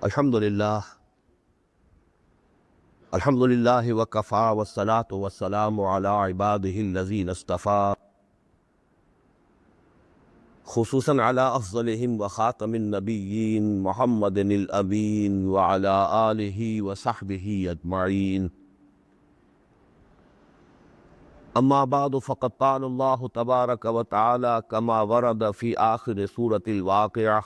الحمدللہ الحمدللہ وکفا والصلاة والسلام علی عبادہ الذین اصطفیٰ خصوصاً علی افضلہم وخاتم النبیین محمد الامین وعلی آلہ وصحبہ اجمعین اما بعد فقد قال اللہ تبارک وتعالی کما ورد فی آخر سورة الواقعہ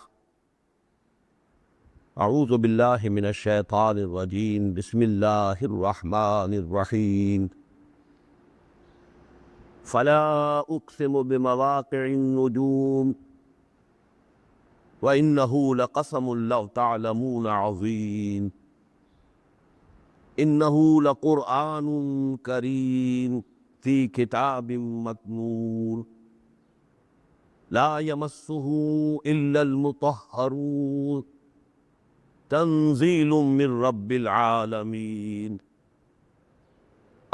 اعوذ باللہ من الشیطان الرجیم بسم اللہ الرحمن الرحیم فلا اقسم بمواقع النجوم وإنه لقسم لو تعلمون عظیم انه لقرآن کریم فی کتاب مکنون لا يمسه الا المطہرون تنزیل من رب العالمین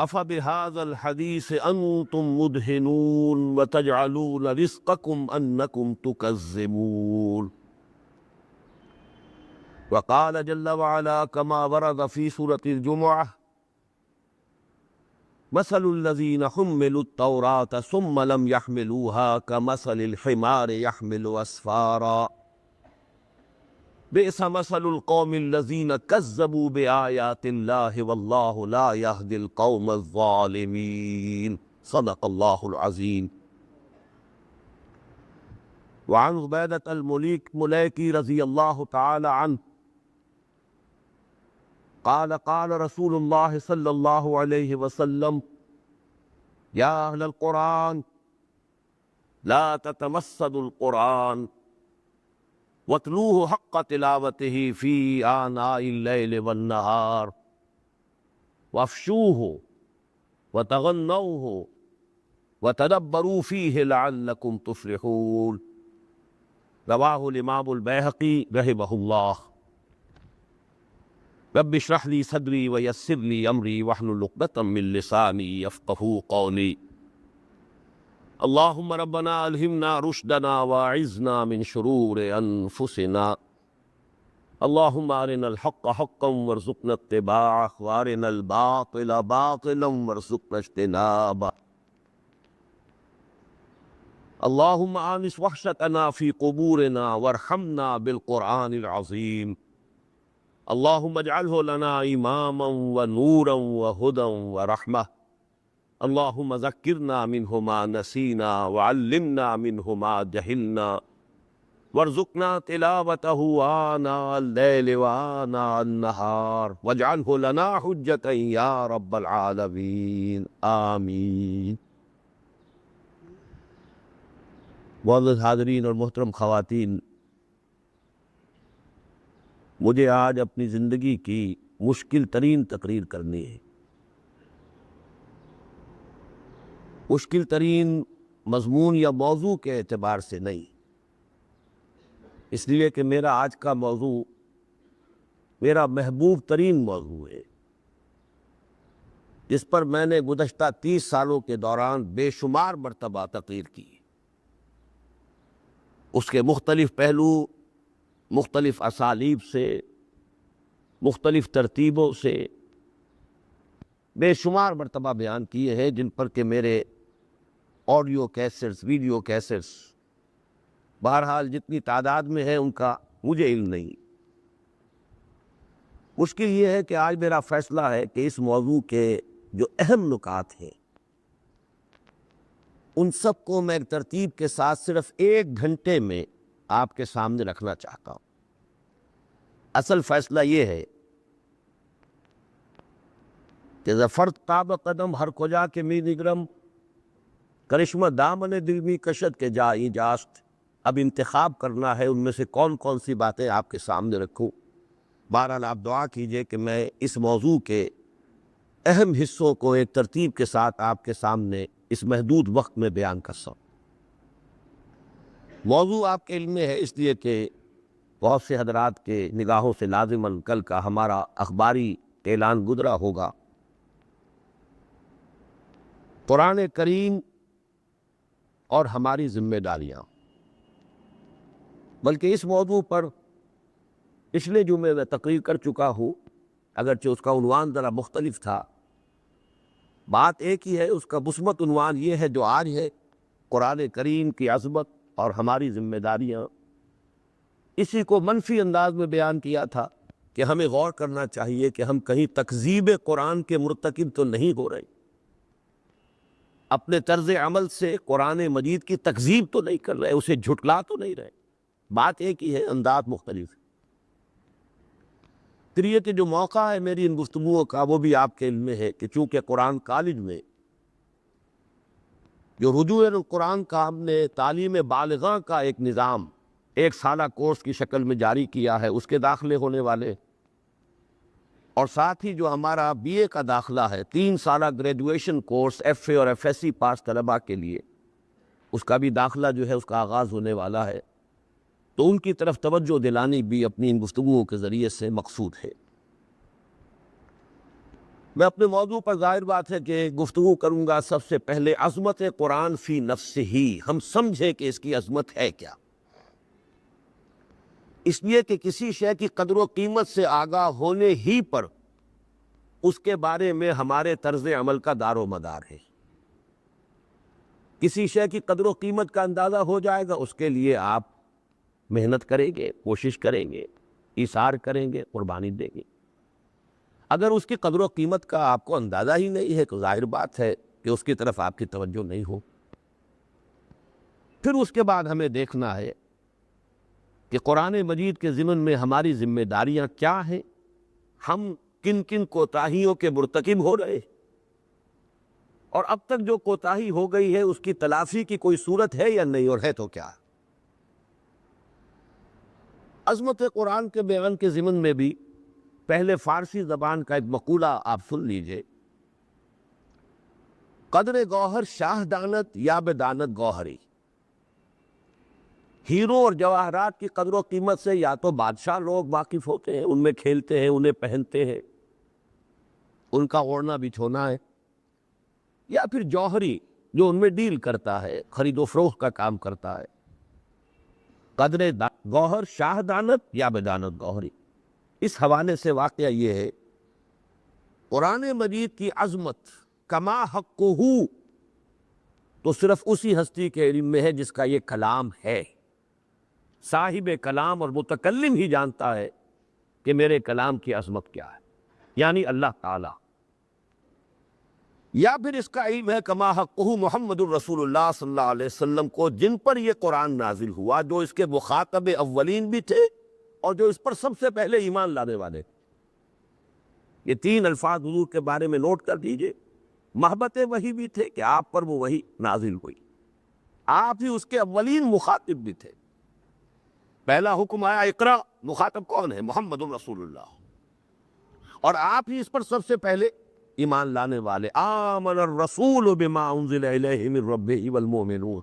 افبهذا الحدیث انتم مدہنون وتجعلون رزقکم انکم تکذبون وقال جل وعلا كما ورد في سورة الجمعة مثل الذين حملوا التوراة ثم لم يحملوها كمثل الحمار يحمل أسفارا بئس مثل القوم الذين كذبوا بآيات الله والله لا يهدي القوم الظالمين صدق الله العظيم. وعن عبيدة المليكي رضي الله تعالى عنه قال رسول الله صلى الله عليه وسلم يا أهل القرآن لا تتمسدوا القرآن واتلوه حق تلاوته في آناء الليل والنهار وافشوه وتغنوه وتدبروا فيه لعلكم تفلحون رواه الإمام البيهقي رحمه الله. رب اشرح لي صدري ويسر لي أمري واحلل عقدة من لساني يفقهوا قولي. اللهم ربنا ألهمنا رشدنا واعذنا من شرور أنفسنا. اللهم أرنا الحق حقا وارزقنا اتباعه وأرنا الباطل باطلا وارزقنا اجتنابه. اللهم آنس وحشتنا في قبورنا وارحمنا بالقرآن العظيم. اللهم اجعله لنا إماما ونورا وهدى ورحمة. اللهم ذكرنا منه ما نسينا وعلمنا منه ما جهلنا وارزقنا تلاوته آناء الليل وآناء النهار واجعله لنا حجة يا رب العالمين آمين. معزز حاضرین اور محترم خواتین، مجھے آج اپنی زندگی کی مشکل ترین تقریر کرنی ہے. مشکل ترین مضمون یا موضوع کے اعتبار سے نہیں، اس لیے کہ میرا آج کا موضوع میرا محبوب ترین موضوع ہے، جس پر میں نے گزشتہ 30 سالوں کے دوران بے شمار مرتبہ تقریر کی. اس کے مختلف پہلو مختلف اسالیب سے، مختلف ترتیبوں سے بے شمار مرتبہ بیان کیے ہیں، جن پر کہ میرے آڈیو کیسٹس، ویڈیو کیسٹس بہرحال جتنی تعداد میں ہیں ان کا مجھے علم نہیں. مشکل یہ ہے کہ آج میرا فیصلہ ہے کہ اس موضوع کے جو اہم نکات ہیں ان سب کو میں ایک ترتیب کے ساتھ صرف 1 گھنٹے میں آپ کے سامنے رکھنا چاہتا ہوں. اصل فیصلہ یہ ہے کہ ظفر تاب قدم ہر کجا کے می نگرم کرشمہ دامن دل می کشد کے جائی جاست. اب انتخاب کرنا ہے ان میں سے کون کون سی باتیں آپ کے سامنے رکھوں. بہرحال آپ دعا کیجئے کہ میں اس موضوع کے اہم حصوں کو ایک ترتیب کے ساتھ آپ کے سامنے اس محدود وقت میں بیان کر سکوں. موضوع آپ کے علم میں ہے اس لیے کہ بہت سے حضرات کے نگاہوں سے لازماً کل کا ہمارا اخباری اعلان گزرا ہوگا. قرآن کریم اور ہماری ذمہ داریاں، بلکہ اس موضوع پر پچھلے جمعے میں تقریر کر چکا ہوں، اگرچہ اس کا عنوان ذرا مختلف تھا، بات ایک ہی ہے، اس کا مثبت عنوان یہ ہے جو آج ہے، قرآن کریم کی عظمت اور ہماری ذمہ داریاں۔ اسی کو منفی انداز میں بیان کیا تھا کہ ہمیں غور کرنا چاہیے کہ ہم کہیں تکذیب قرآن کے مرتکب تو نہیں ہو رہے، اپنے طرز عمل سے قرآن مجید کی تکذیب تو نہیں کر رہے، اسے جھٹلا تو نہیں رہے۔ بات ایک ہی ہے، انداز مختلف ہے۔ پھر یہ کہ جو موقع ہے میری ان گفتگوؤں کا وہ بھی آپ کے علم میں ہے کہ چونکہ قرآن کالج میں جو رجوع القرآن کا ہم نے تعلیم بالغاں کا ایک نظام ایک سالہ کورس کی شکل میں جاری کیا ہے، اس کے داخلے ہونے والے، اور ساتھ ہی جو ہمارا بی اے کا داخلہ ہے 3 سالہ گریجویشن کورس ایف اے اور ایف ایس سی پاس طلباء کے لیے، اس کا بھی داخلہ جو ہے اس کا آغاز ہونے والا ہے، تو ان کی طرف توجہ دلانی بھی اپنی ان گفتگوؤں کے ذریعے سے مقصود ہے۔ میں اپنے موضوع پر ظاہر بات ہے کہ گفتگو کروں گا سب سے پہلے عظمت قرآن فی نفسہ ہی، ہم سمجھے کہ اس کی عظمت ہے کیا، اس لیے کہ کسی شے کی قدر و قیمت سے آگاہ ہونے ہی پر اس کے بارے میں ہمارے طرز عمل کا دار و مدار ہے۔ کسی شے کی قدر و قیمت کا اندازہ ہو جائے گا، اس کے لیے آپ محنت کریں گے، کوشش کریں گے، ایثار کریں گے، قربانی دیں گے۔ اگر اس کی قدر و قیمت کا آپ کو اندازہ ہی نہیں ہے تو ظاہر بات ہے کہ اس کی طرف آپ کی توجہ نہیں ہو۔ پھر اس کے بعد ہمیں دیکھنا ہے کہ قرآن مجید کے ضمن میں ہماری ذمہ داریاں کیا ہیں، ہم کن کن کوتاہیوں کے مرتکب ہو رہے، اور اب تک جو کوتاہی ہو گئی ہے اس کی تلافی کی کوئی صورت ہے یا نہیں، اور ہے تو کیا۔ عظمت قرآن کے بیان کے ضمن میں بھی پہلے فارسی زبان کا ایک مقولہ آپ سن لیجئے: قدر گوہر شاہ دانت یا بدانت گوہری۔ ہیروں اور جواہرات کی قدر و قیمت سے یا تو بادشاہ لوگ واقف ہوتے ہیں، ان میں کھیلتے ہیں، انہیں پہنتے ہیں، ان کا اوڑھنا بچھونا ہے، یا پھر جوہری جو ان میں ڈیل کرتا ہے، خرید و فروخت کا کام کرتا ہے۔ قدر گوہر شاہ دانت یا بدانت گوہری۔ اس حوالے سے واقعہ یہ ہے، قرآن مجید کی عظمت کما حقہ تو صرف اسی ہستی کے علم میں ہے جس کا یہ کلام ہے۔ صاحب کلام اور متکلم ہی جانتا ہے کہ میرے کلام کی عظمت کیا ہے، یعنی اللہ تعالی۔ یا پھر اس کا علم ہے کما حقہ محمد الرسول اللہ صلی اللہ علیہ وسلم کو، جن پر یہ قرآن نازل ہوا، جو اس کے مخاطب اولین بھی تھے اور جو اس پر سب سے پہلے ایمان لانے والے۔ یہ 3 الفاظ حضور کے بارے میں نوٹ کر دیجئے، محبت وحی بھی تھے کہ آپ پر وہ وحی نازل ہوئی، آپ ہی اس کے اولین مخاطب بھی تھے۔ پہلا حکم آیا اقرا، مخاطب کون ہے؟ محمد رسول اللہ، اور آپ ہی اس پر سب سے پہلے ایمان لانے والے۔ آمن الرسول بما انزل الیہ من ربہ والمؤمنون۔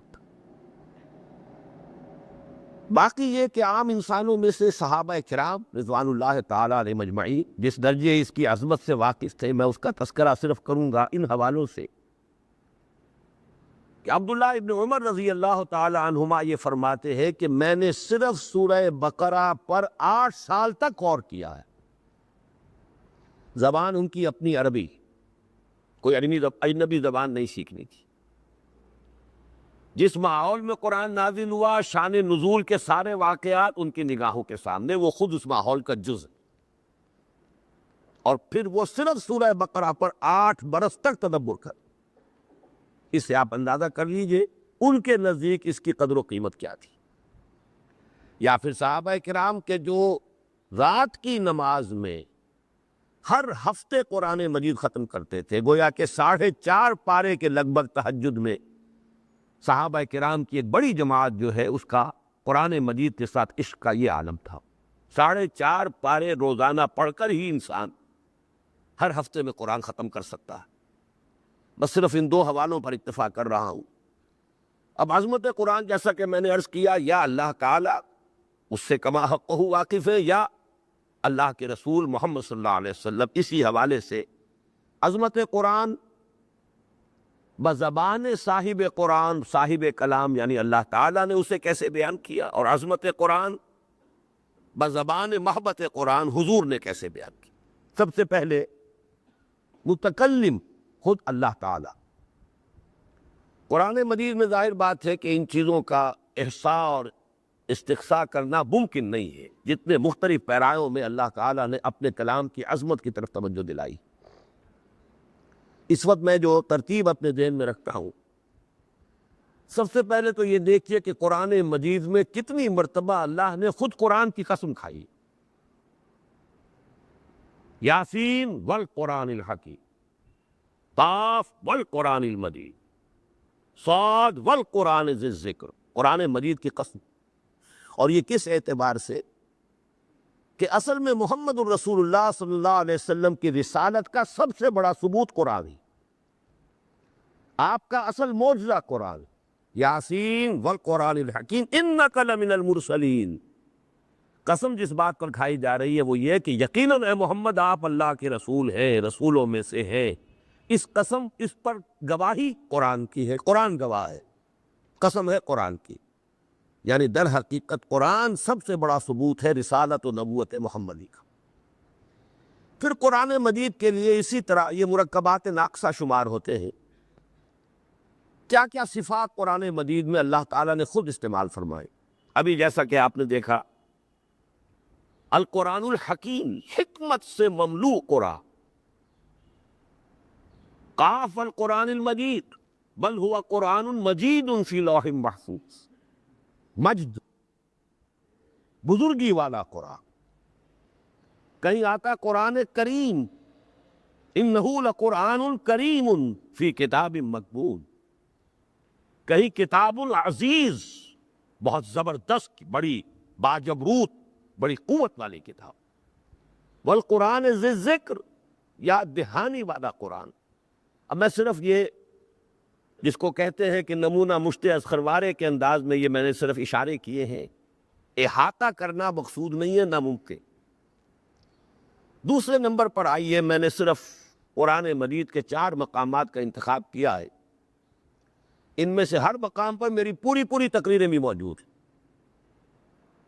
باقی یہ کہ عام انسانوں میں سے صحابہ کرام رضوان اللہ تعالی علیہ مجمعین جس درجے اس کی عظمت سے واقف تھے، میں اس کا تذکرہ صرف کروں گا ان حوالوں سے کہ عبداللہ ابن عمر رضی اللہ تعالی عنہما یہ فرماتے ہیں کہ میں نے صرف سورہ بقرہ پر 8 سال تک غور کیا ہے۔ زبان ان کی اپنی عربی، کوئی اجنبی زبان نہیں سیکھنی تھی۔ جس ماحول میں قرآن نازل ہوا، شان نزول کے سارے واقعات ان کی نگاہوں کے سامنے، وہ خود اس ماحول کا جز ہے، اور پھر وہ صرف سورہ بقرہ پر 8 برس تک تدبر کر۔ اس سے آپ اندازہ کر لیجئے ان کے نزدیک اس کی قدر و قیمت کیا تھی۔ یا پھر صحابہ کرام کے جو رات کی نماز میں ہر ہفتے قرآن مجید ختم کرتے تھے، گویا کہ 4.5 پارے کے لگ بھگ تہجد میں صحابہ کرام کی ایک بڑی جماعت جو ہے اس کا قرآن مجید کے ساتھ عشق کا یہ عالم تھا۔ 4.5 پارے روزانہ پڑھ کر ہی انسان ہر ہفتے میں قرآن ختم کر سکتا ہے۔ بس صرف ان 2 حوالوں پر اکتفا کر رہا ہوں۔ اب عظمت قرآن جیسا کہ میں نے عرض کیا، یا اللہ تعالیٰ اس سے کما حقہ واقف ہے، یا اللہ کے رسول محمد صلی اللہ علیہ وسلم۔ اسی حوالے سے عظمت قرآن بزبان صاحب قرآن، صاحب کلام یعنی اللہ تعالیٰ نے اسے کیسے بیان کیا، اور عظمت قرآن بزبان محبت قرآن حضور نے کیسے بیان کی؟ سب سے پہلے متکلم خود اللہ تعالی۔ قرآن مجید میں ظاہر بات ہے کہ ان چیزوں کا احصاء اور استقصاء کرنا ممکن نہیں ہے، جتنے مختلف پیرایوں میں اللہ تعالیٰ نے اپنے کلام کی عظمت کی طرف توجہ دلائی۔ اس وقت میں جو ترتیب اپنے ذہن میں رکھتا ہوں، سب سے پہلے تو یہ دیکھیے کہ قرآن مجید میں کتنی مرتبہ اللہ نے خود قرآن کی قسم کھائی۔ یاسین والقرآن الحکیم، قاف والقرآن المجید، صاد والقرآن ذی الذکر، قرآن مجید کی قسم۔ اور یہ کس اعتبار سے کہ اصل میں محمد الرسول اللہ صلی اللہ علیہ وسلم کی رسالت کا سب سے بڑا ثبوت قرآن ہے۔ آپ کا اصل معجزہ قرآن، یاسین والقرآن الحکیم انک لمن المرسلین۔ قسم جس بات پر کھائی جا رہی ہے وہ یہ کہ یقیناً اے محمد آپ اللہ کے رسول ہیں، رسولوں میں سے ہیں۔ اس قسم، اس پر گواہی قرآن کی ہے، قرآن گواہ ہے، قسم ہے قرآن کی۔ یعنی در حقیقت قرآن سب سے بڑا ثبوت ہے رسالت و نبوت محمدی کا۔ پھر قرآن مجید کے لیے اسی طرح یہ مرکبات ناقصہ شمار ہوتے ہیں۔ کیا کیا صفات قرآن مجید میں اللہ تعالیٰ نے خود استعمال فرمائے۔ ابھی جیسا کہ آپ نے دیکھا، القرآن الحکیم، حکمت سے مملوء قرآن، قاف القرآن المجید بل ہوا قرآن مجید فی لوح محفوظ، مجد، بزرگی والا قرآن۔ کہیں آتا قرآن کریم، انہ لقرآن کریم فی کتاب مکنون، کہیں کتاب العزیز، بہت زبردست، بڑی باجبروت، بڑی قوت والی کتاب۔ والقرآن ذی الذکر، یاد دہانی والا قرآن۔ اب میں صرف یہ جس کو کہتے ہیں کہ نمونہ مشت اذخروارے کے انداز میں یہ میں نے صرف اشارے کیے ہیں، احاطہ کرنا مقصود نہیں ہے، ناممکن۔ دوسرے نمبر پر آئیے، میں نے صرف قرآن مجید کے 4 مقامات کا انتخاب کیا ہے۔ ان میں سے ہر مقام پر میری پوری تقریریں بھی موجود ہیں۔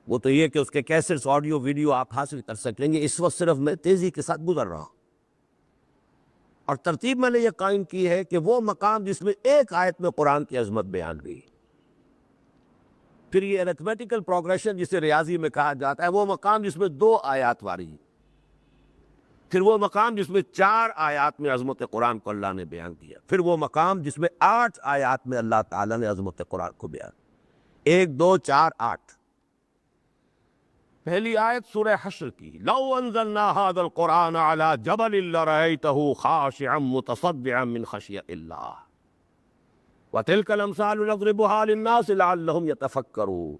وہ تو یہ کہ اس کے کیسٹس، آڈیو، ویڈیو آپ حاصل کر سکیں گے۔ اس وقت صرف میں تیزی کے ساتھ گزر رہا ہوں، اور ترتیب میں نے یہ قائم کی ہے کہ وہ مقام جس میں ایک آیت میں قرآن کی عظمت بیان ہوئی، پھر یہ ارتھمیٹیکل پروگریشن جسے ریاضی میں کہا جاتا ہے، وہ مقام جس میں 2 آیات واری، پھر وہ مقام جس میں 4 آیات میں عظمت قرآن کو اللہ نے بیان کیا، پھر وہ مقام جس میں 8 آیات میں اللہ تعالیٰ نے عظمت قرآن کو بیان، 1 2 4 8۔ پہلی آیت سورہ حشر کی، لو انزلنا هذا القرآن على جبل لرأيته خاشعا متصدعا من خشية الله وتلك الامثال نضربها للناس لعلهم يتفكرون۔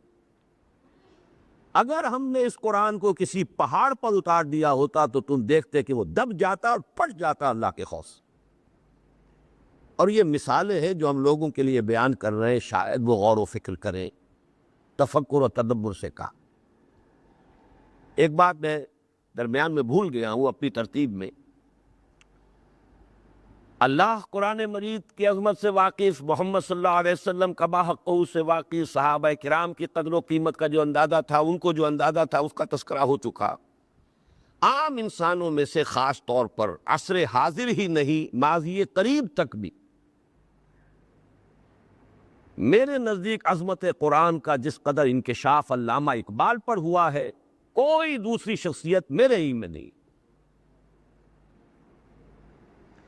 اگر ہم نے اس قرآن کو کسی پہاڑ پر اتار دیا ہوتا تو تم دیکھتے کہ وہ دب جاتا اور پھٹ جاتا اللہ کے خوف سے۔ اور یہ مثالیں ہیں جو ہم لوگوں کے لیے بیان کر رہے ہیں، شاید وہ غور و فکر کریں، تفکر و تدبر سے کہا۔ ایک بات میں درمیان میں بھول گیا ہوں اپنی ترتیب میں، اللہ قرآن مجید کی عظمت سے واقف، محمد صلی اللہ علیہ وسلم کا باحق سے واقف، صحابہ کرام کی قدر و قیمت کا جو اندازہ تھا، ان کو جو اندازہ تھا اس کا تذکرہ ہو چکا۔ عام انسانوں میں سے خاص طور پر عصر حاضر ہی نہیں، ماضی قریب تک بھی میرے نزدیک عظمت قرآن کا جس قدر انکشاف علامہ اقبال پر ہوا ہے، کوئی دوسری شخصیت میرے علم میں نہیں۔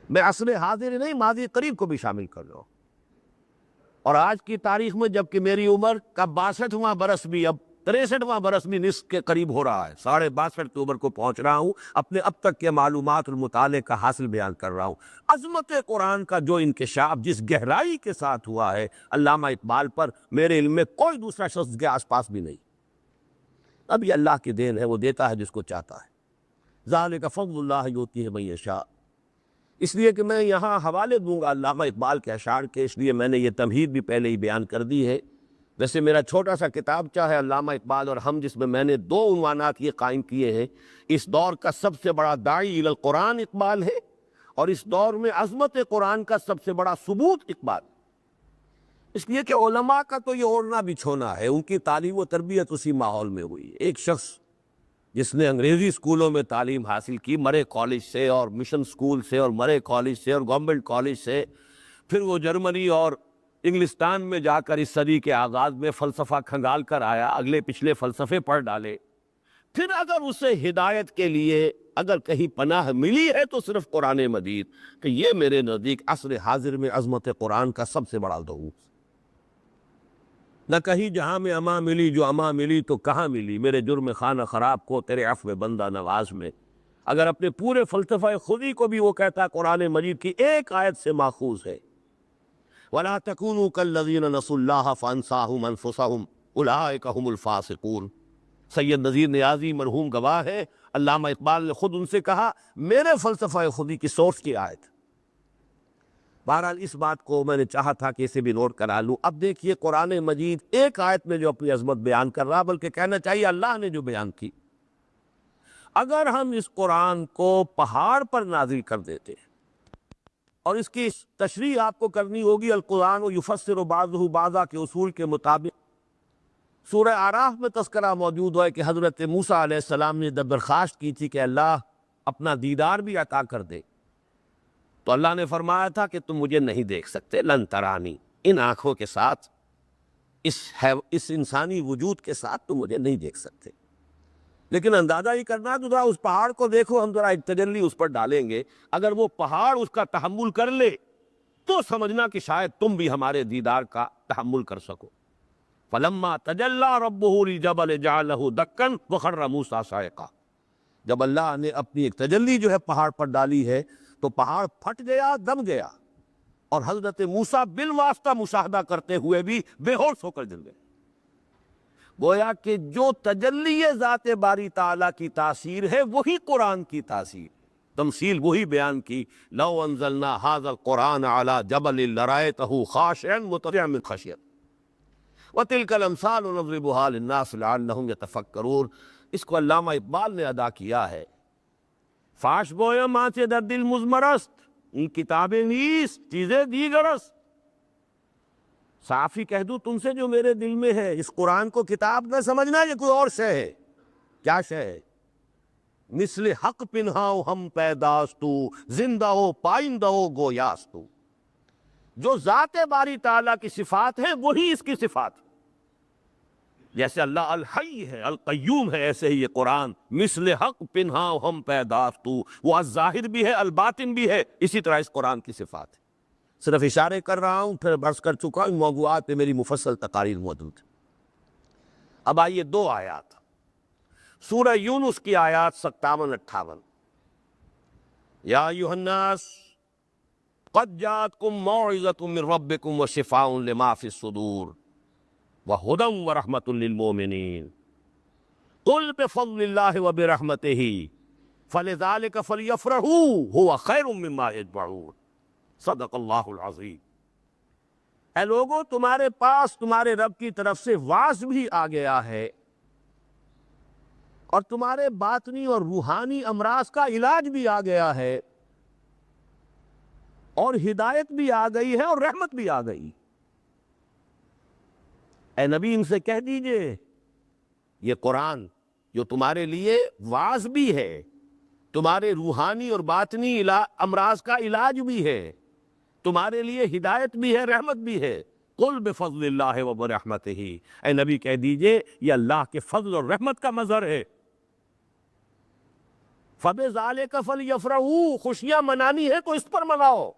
میں عصر حاضر نہیں، ماضی قریب کو بھی شامل کر رہا ہوں۔ اور آج کی تاریخ میں جبکہ میری عمر کا 62واں برس بھی، اب 63واں برس بھی نصف کے قریب ہو رہا ہے، 62.5 کی عمر کو پہنچ رہا ہوں، اپنے اب تک کے معلومات اور مطالعے کا حاصل بیان کر رہا ہوں۔ عظمت قرآن کا جو انکشاف جس گہرائی کے ساتھ ہوا ہے علامہ اقبال پر، میرے علم میں کوئی دوسرا شخص کے آس پاس بھی نہیں۔ اب یہ اللہ کی دین ہے، وہ دیتا ہے جس کو چاہتا ہے۔ ذالک فضل اللہ یؤتیہ من یشاء۔ اس لیے کہ میں یہاں حوالے دوں گا علامہ اقبال کے اشعار کے، اس لیے میں نے یہ تمہید بھی پہلے ہی بیان کر دی ہے۔ ویسے میرا چھوٹا سا کتابچہ ہے علامہ اقبال اور ہم، جس میں میں نے 2 عنوانات یہ قائم کیے ہیں۔ اس دور کا سب سے بڑا داعی الی القرآن اقبال ہے، اور اس دور میں عظمت قرآن کا سب سے بڑا ثبوت اقبال۔ اس لیے کہ علماء کا تو یہ اوڑھنا بچھونا ہے، ان کی تعلیم و تربیت اسی ماحول میں ہوئی ہے۔ ایک شخص جس نے انگریزی اسکولوں میں تعلیم حاصل کی، مرے کالج سے اور مشن اسکول سے اور مرے کالج سے اور گورنمنٹ کالج سے، پھر وہ جرمنی اور انگلستان میں جا کر اس صدی کے آغاز میں فلسفہ کھنگال کر آیا، اگلے پچھلے فلسفے پڑھ ڈالے، پھر اگر اسے ہدایت کے لیے اگر کہیں پناہ ملی ہے تو صرف قرآن مجید، کہ یہ میرے نزدیک عصر حاضر میں عظمت قرآن کا سب سے بڑا ظہور۔ نہ کہیں جہاں میں اما ملی، جو اما ملی تو کہاں ملی، میرے جرم خانہ خراب کو تیرے عفو بندہ نواز میں۔ اگر اپنے پورے فلسفہ خودی کو بھی وہ کہتا قرآن مجید کی ایک آیت سے ماخوذ ہے، وَلَا تَكُونُوا كَالَّذِينَ نَسُوا اللَّهَ فَأَنسَاهُمْ أَنفُسَهُمْ أُولَٰئِكَ هُمُ الْفَاسِقُونَ۔ سید نذیر نیازی مرحوم گواہ ہے، علامہ اقبال نے خود ان سے کہا میرے فلسفہ خودی کی سورس کی آیت۔ بہرحال اس بات کو میں نے چاہا تھا کہ اسے بھی نوٹ کرا لوں۔ اب دیکھیے قرآن مجید ایک آیت میں جو اپنی عظمت بیان کر رہا، بلکہ کہنا چاہیے اللہ نے جو بیان کی، اگر ہم اس قرآن کو پہاڑ پر نازل کر دیتے اور اس کی تشریح آپ کو کرنی ہوگی القرآن یفسر بعضہ بعضا کے اصول کے مطابق، سورہ اعراف میں تذکرہ موجود ہے کہ حضرت موسیٰ علیہ السلام نے درخواست کی تھی کہ اللہ اپنا دیدار بھی عطا کر دے، تو اللہ نے فرمایا تھا کہ تم مجھے نہیں دیکھ سکتے، لن ترانی، ان آنکھوں کے ساتھ، اس انسانی وجود کے ساتھ تم مجھے نہیں دیکھ سکتے، لیکن اندازہ ہی کرنا تو ذرا اس پہاڑ کو دیکھو، ہم ذرا ایک تجلی اس پر ڈالیں گے، اگر وہ پہاڑ اس کا تحمل کر لے تو سمجھنا کہ شاید تم بھی ہمارے دیدار کا تحمل کر سکو۔ فلما تجلی ربہ للجبل جعلہ دکا وخر موسیٰ صعقا، جب اللہ نے اپنی ایک تجلی جو ہے پہاڑ پر ڈالی ہے تو پہاڑ پھٹ گیا، دم گیا، اور حضرت موسیٰ بالواسطہ مشاہدہ کرتے ہوئے بھی بے ہوش ہو کر گر گئے۔ گویا کہ جو تجلی ذات باری تعالیٰ کی تاثیر ہے وہی قرآن کی تاثیر، تمثیل وہی بیان کی، لو انزلنا ھذا القرآن علی جبل لرأیتہ خاشعا متصدعا من خشیۃ وتلک الامثال نضربها للناس لعلهم یتفکرون۔ اس کو علامہ اقبال نے ادا کیا ہے، فاش گویم آنچه در دل مضمر است، این کتابیں نیست چیزیں دیگر است۔ صافی کہہ دوں تم سے جو میرے دل میں ہے، اس قرآن کو کتاب نہ سمجھنا، یہ کوئی اور شے ہے۔ کیا شے ہے؟ مثل حق پنہاؤ ہم پیداستو، زندہ ہو پائندہ ہو گویاستو۔ جو ذات باری تعالیٰ کی صفات ہیں وہی اس کی صفات ہے، جیسے اللہ الحی ہے، القیوم ہے، ایسے ہی یہ قرآن مثل حق پنہاؤ ہم پیداستو، وہ الظاہر بھی ہے الباطن بھی ہے، اسی طرح اس قرآن کی صفات ہے۔ صرف اشارے کر رہا ہوں، پھر برس کر چکا ہوں، موضوعات پہ میری مفصل تقاریر موجود ہے۔ اب آئیے دو آیات، سورہ یونس کی آیات 57-58۔ یا ایھا الناس قد جاءتکم موعظۃ من ربکم وشفاء لما فی الصدور وہدی ورحمۃ للمؤمنین قل بفضل اللہ وبرحمتہ فلذلک فلیفرحوا ھو خیر مما یجمعون۔ صدق اللہ العظیم۔ اے لوگو، تمہارے پاس تمہارے رب کی طرف سے واعظ بھی آ گیا ہے، اور تمہارے باطنی اور روحانی امراض کا علاج بھی آ گیا ہے، اور ہدایت بھی آ گئی ہے، اور رحمت بھی آ گئی۔ اے نبی ان سے کہہ دیجئے یہ قرآن جو تمہارے لیے واعظ بھی ہے، تمہارے روحانی اور باطنی امراض کا علاج بھی ہے، تمہارے لیے ہدایت بھی ہے، رحمت بھی ہے۔ قل بفضل اللہ وبرحمتہ، اے نبی کہہ دیجئے یہ اللہ کے فضل اور رحمت کا مظہر ہے۔ فبذالک فلیفرحوا، خوشیاں منانی ہے تو اس پر مناؤ،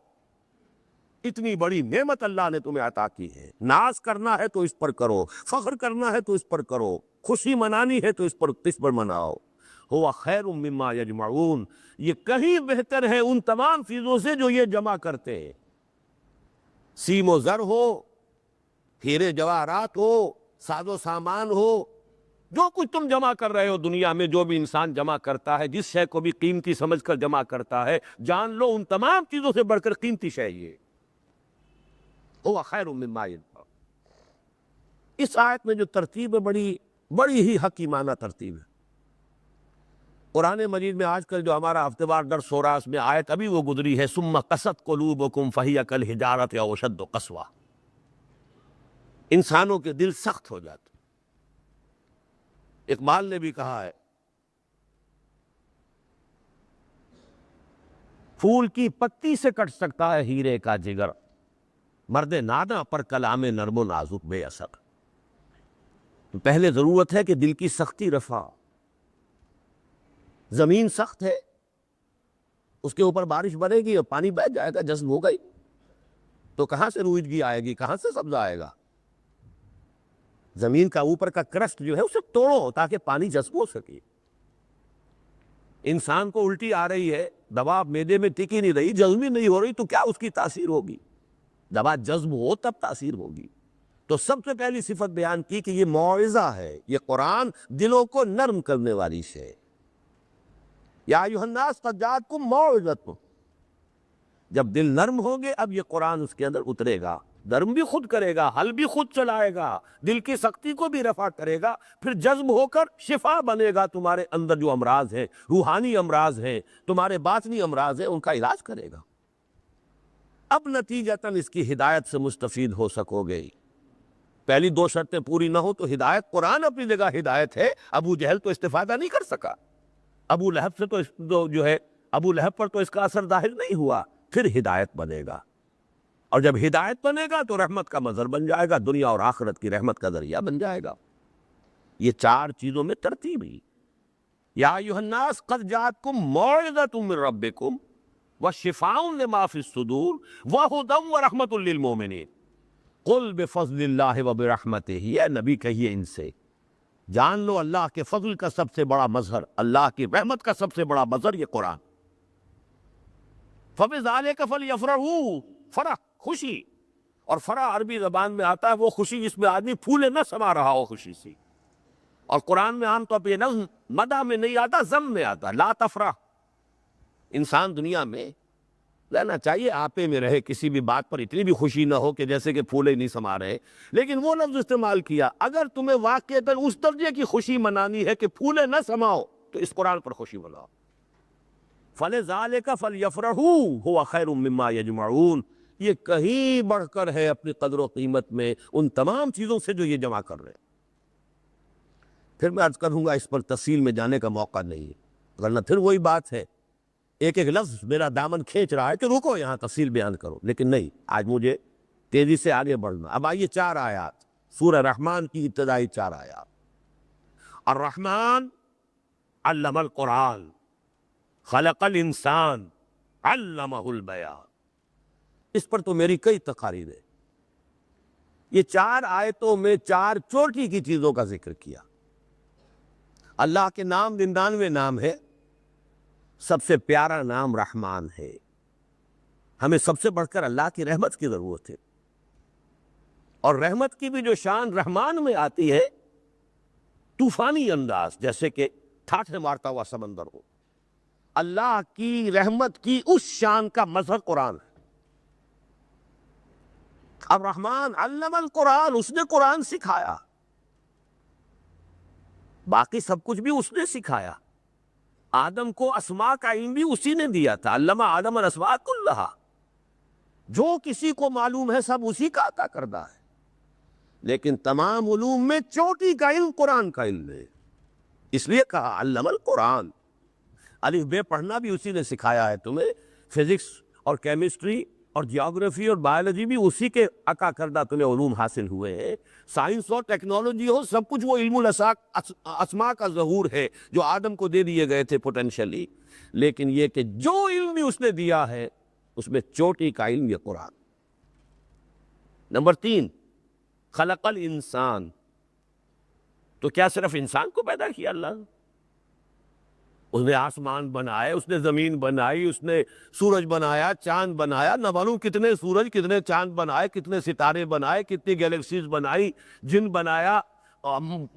اتنی بڑی نعمت اللہ نے تمہیں عطا کی ہے، ناز کرنا ہے تو اس پر کرو، فخر کرنا ہے تو اس پر کرو، خوشی منانی ہے تو اس پر مناؤ۔ ہوا خیر مما یجمعون، یہ کہیں بہتر ہے ان تمام چیزوں سے جو یہ جمع کرتے ہیں، سیم و زر ہو، ہیرے جواہرات ہو، ساز و سامان ہو، جو کچھ تم جمع کر رہے ہو دنیا میں، جو بھی انسان جمع کرتا ہے، جس شے کو بھی قیمتی سمجھ کر جمع کرتا ہے، جان لو ان تمام چیزوں سے بڑھ کر قیمتی شے یہ ہوا خیر مما یجمعون۔ اس آیت میں جو ترتیب ہے بڑی ہی حکیمانہ ترتیب ہے۔ قرآن مجید میں آج کل جو ہمارا ہفتے وار درس ہو رہا ہے، اس میں آیت ابھی وہ گزری ہے، ثم قست قلوبکم فہی کالحجارۃ او اشد قسوہ، انسانوں کے دل سخت ہو جاتے۔ اقبال نے بھی کہا ہے پھول کی پتی سے کٹ سکتا ہے ہیرے کا جگر، مرد نادا پر کلام نرم و نازک بے اثر۔ پہلے ضرورت ہے کہ دل کی سختی رفع۔ زمین سخت ہے، اس کے اوپر بارش برے گی اور پانی بہہ جائے گا، جذب ہوگا ہی، تو کہاں سے روئیدگی آئے گی، کہاں سے سبزہ آئے گا؟ زمین کا اوپر کا کرسٹ جو ہے اسے توڑو تاکہ پانی جذب ہو سکے۔ انسان کو الٹی آ رہی ہے، دوا معدے میں ٹکی نہیں رہی، جذب ہی نہیں ہو رہی، تو کیا اس کی تاثیر ہوگی؟ دوا جذب ہو تب تاثیر ہوگی۔ تو سب سے پہلی صفت بیان کی کہ یہ موعظہ ہے، یہ قرآن دلوں کو نرم کرنے والی شے۔ یا ایھا الناس قد جاءتکم موعظۃ، جب دل نرم ہوں گے اب یہ قرآن اس کے اندر اترے گا، نرم بھی خود کرے گا، حل بھی خود چلائے گا، دل کی سختی کو بھی رفع کرے گا، پھر جذب ہو کر شفا بنے گا۔ تمہارے اندر جو امراض ہیں، روحانی امراض ہیں، تمہارے باطنی امراض ہیں، ان کا علاج کرے گا۔ اب نتیجتاً اس کی ہدایت سے مستفید ہو سکو گے۔ پہلی دو شرطیں پوری نہ ہو تو ہدایت، قرآن اپنی جگہ ہدایت ہے، ابو جہل تو استفادہ نہیں کر سکا، ابو لہب سے تو جو ہے ابو لہب پر تو اس کا اثر ظاہر نہیں ہوا، پھر ہدایت بنے گا، اور جب ہدایت بنے گا تو رحمت کا مظہر بن جائے گا، دنیا اور آخرت کی رحمت کا ذریعہ بن جائے گا۔ یہ چار چیزوں میں ترتیب ہی۔ یا ایھا الناس قد جاءتکم موعظۃ من ربکم وشفاء لما فی الصدور وہدی ورحمۃ للمؤمنین قل بفضل اللہ وبرحمتہ، اے نبی کہیے ان سے، جان لو اللہ کے فضل کا سب سے بڑا مظہر، اللہ کی رحمت کا سب سے بڑا مظہر یہ قرآن۔ فَبِذَلِكَ فَلْيَفْرَحُوا، فرح، خوشی، اور فرح عربی زبان میں آتا ہے وہ خوشی جس میں آدمی پھولے نہ سما رہا ہو خوشی سے، اور قرآن میں عام طور پہ یہ لفظ مدح میں نہیں آتا، ذم میں آتا، لا تفرح۔ انسان دنیا میں رہنا چاہیے، آپے میں رہے، کسی بھی بات پر اتنی بھی خوشی نہ ہو کہ جیسے کہ پھولے نہیں سما رہے، لیکن وہ لفظ استعمال کیا۔ اگر تمہیں واقعتاً اس درجے کی خوشی منانی ہے کہ پھولے نہ سماؤ تو اس قرآن پر خوشی مناؤ۔ فَلِذَلِكَ فَلْيَفْرَحُوا هُوَ خَيْرٌ مِّمَّا يَجْمَعُونَ، یہ کہیں بڑھ کر ہے اپنی قدر و قیمت میں ان تمام چیزوں سے جو یہ جمع کر رہے ہیں۔ پھر میں عرض کروں گا، اس پر تفصیل میں جانے کا موقع نہیں ہے، ورنہ پھر وہی بات ہے، ایک ایک لفظ میرا دامن کھینچ رہا ہے کہ رکو یہاں تفصیل بیان کرو، لیکن نہیں، آج مجھے تیزی سے آگے بڑھنا۔ اب آئیے چار آیات، سورہ رحمان کی ابتدائی چار آیات۔ الرحمن علم القرآن خلق الانسان علمہ البیان، اس پر تو میری کئی تقاریر ہیں۔ یہ چار آیتوں میں چار چوٹی کی چیزوں کا ذکر کیا۔ اللہ کے نام 99 نام ہے، سب سے پیارا نام رحمان ہے۔ ہمیں سب سے بڑھ کر اللہ کی رحمت کی ضرورت ہے، اور رحمت کی بھی جو شان رحمان میں آتی ہے، طوفانی انداز، جیسے کہ ٹھاٹھے مارتا ہوا سمندر ہو، اللہ کی رحمت کی اس شان کا مظہر قرآن ہے۔ الرحمن علم القرآن، اس نے قرآن سکھایا، باقی سب کچھ بھی اس نے سکھایا۔ آدم کو اسماء کا علم بھی اسی نے دیا تھا، علم آدم الاسماء کلہا، جو کسی کو معلوم ہے سب اسی کا عطا کردہ ہے، لیکن تمام علوم میں چوٹی کا علم قرآن کا علم ہے، اس لیے کہا علم القرآن۔ الف بے پڑھنا بھی اسی نے سکھایا ہے تمہیں، فزکس اور کیمسٹری اور جیوگرافی اور بایولوجی بھی اسی کے عطا کردہ تمہیں علوم حاصل ہوئے ہیں۔ سائنس اور ٹیکنالوجی ہو، سب کچھ وہ علم اسماء کا ظہور ہے جو آدم کو دے دیے گئے تھے پوٹینشلی، لیکن یہ کہ جو علم بھی اس نے دیا ہے اس میں چوٹی کا علم یہ قرآن۔ نمبر 3، خلق الانسان، تو کیا صرف انسان کو پیدا کیا اللہ نے؟ اس نے آسمان بنائے، اس نے زمین بنائی، اس نے سورج بنایا، چاند بنایا، نہ معلوم کتنے سورج، کتنے چاند بنائے، کتنے ستارے بنائے، کتنی گیلیکسیز بنائی، جن بنایا،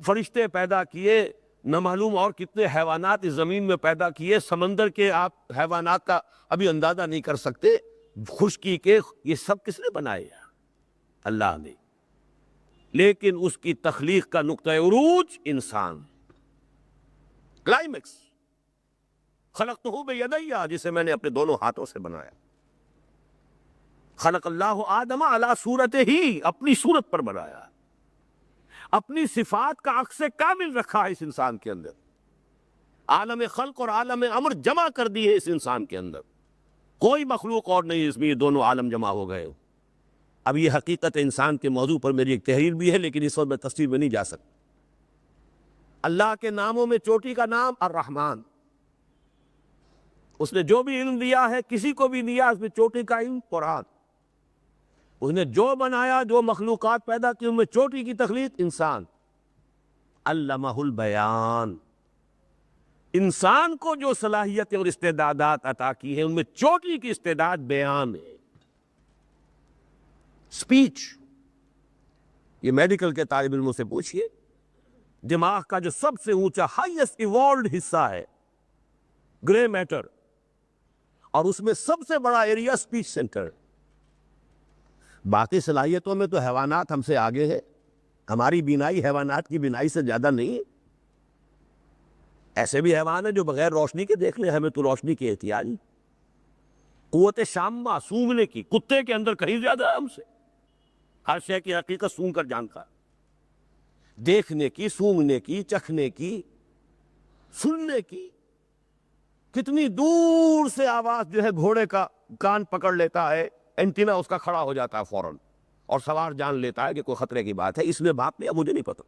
فرشتے پیدا کیے، نہ معلوم اور کتنے حیوانات اس زمین میں پیدا کیے، سمندر کے آپ حیوانات کا ابھی اندازہ نہیں کر سکتے، خشکی کے، یہ سب کس نے بنائے؟ اللہ نے۔ لیکن اس کی تخلیق کا نقطہ عروج انسان، کلائمیکس، خلقتہ بیدی، جسے میں نے اپنے دونوں ہاتھوں سے بنایا۔ خلق اللہ آدم علی صورتہ، اپنی صورت پر بنایا، اپنی صفات کا عکس کامل رکھا ہے اس انسان کے اندر، عالم خلق اور عالم امر جمع کر دی ہے اس انسان کے اندر۔ کوئی مخلوق اور نہیں اس میں یہ دونوں عالم جمع ہو گئے. اب یہ حقیقت انسان کے موضوع پر میری ایک تحریر بھی ہے، لیکن اس وقت میں تفصیل میں نہیں جا سکتا. اللہ کے ناموں میں چوٹی کا نام الرحمن. اس نے جو بھی علم دیا ہے کسی کو بھی دیا، اس میں چوٹی کا علم قرآن. اس نے جو بنایا، جو مخلوقات پیدا کی، ان میں چوٹی کی تخلیق انسان. علمہ البیان. انسان کو جو صلاحیتیں اور استعدادات عطا کی ہیں ان میں چوٹی کی استعداد بیان ہے، سپیچ. یہ میڈیکل کے طالب علموں سے پوچھئے، دماغ کا جو سب سے اونچا ہائیسٹ ایوالوڈ حصہ ہے گرے میٹر، اور اس میں سب سے بڑا ایریا سپیچ سینٹر. باقی صلاحیتوں میں تو حیوانات ہم سے آگے ہے. ہماری بینائی حیوانات کی بینائی سے زیادہ نہیں ہے. ایسے بھی حیوان ہیں جو بغیر روشنی کے دیکھ لیں، ہمیں تو روشنی کی احتیاج. قوت شامہ سونگنے کی کتے کے اندر کہیں زیادہ ہے ہم سے. ہر شے کی حقیقت سونگ کر جانتا ہے، دیکھنے کی، سونگنے کی، چکھنے کی، سننے کی. کتنی دور سے آواز جو ہے گھوڑے کا کان پکڑ لیتا ہے، اینٹینا اس کا کھڑا ہو جاتا ہے فوراً، اور سوار جان لیتا ہے کہ کوئی خطرے کی بات ہے. اس لیے باپ نے مجھے نہیں پتا.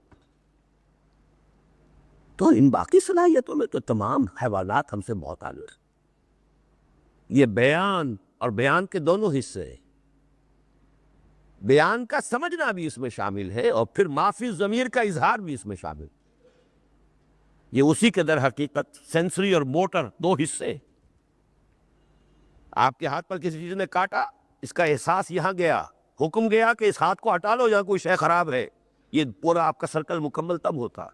تو ان باقی صلاحیتوں میں تو تمام حیوانات ہم سے بہت اعلیٰ ہیں. یہ بیان اور بیان کے دونوں حصے ہیں. بیان کا سمجھنا بھی اس میں شامل ہے، اور پھر معافی ضمیر کا اظہار بھی اس میں شامل ہے. یہ اسی کے در حقیقت سینسری اور موٹر دو حصے. آپ کے ہاتھ پر کسی چیز نے کاٹا، اس کا احساس یہاں گیا، حکم گیا کہ اس ہاتھ کو ہٹا لو، یہاں کوئی شے خراب ہے. یہ پورا آپ کا سرکل مکمل تب ہوتا.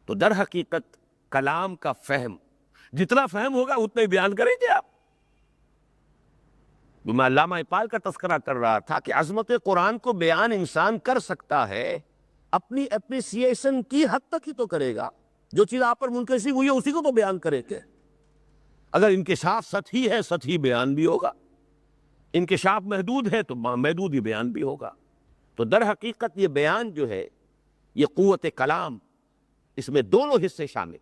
تو در حقیقت کلام کا فہم، جتنا فہم ہوگا اتنا ہی بیان کریں گے آپ. میں علامہ اقبال کا تذکرہ کر رہا تھا کہ عظمت قرآن کو بیان انسان کر سکتا ہے، اپنی اپریسیشن کی حد تک ہی تو کرے گا. جو چیز آپ پر منکشف ہوئی ہے اسی کو تو بیان کرے گے. اگر انکشاف سطحی ہے، سطحی بیان بھی ہوگا. انکشاف محدود ہے تو محدود ہی بیان بھی ہوگا. تو در حقیقت یہ بیان جو ہے، یہ قوت کلام، اس میں دونوں حصے شامل.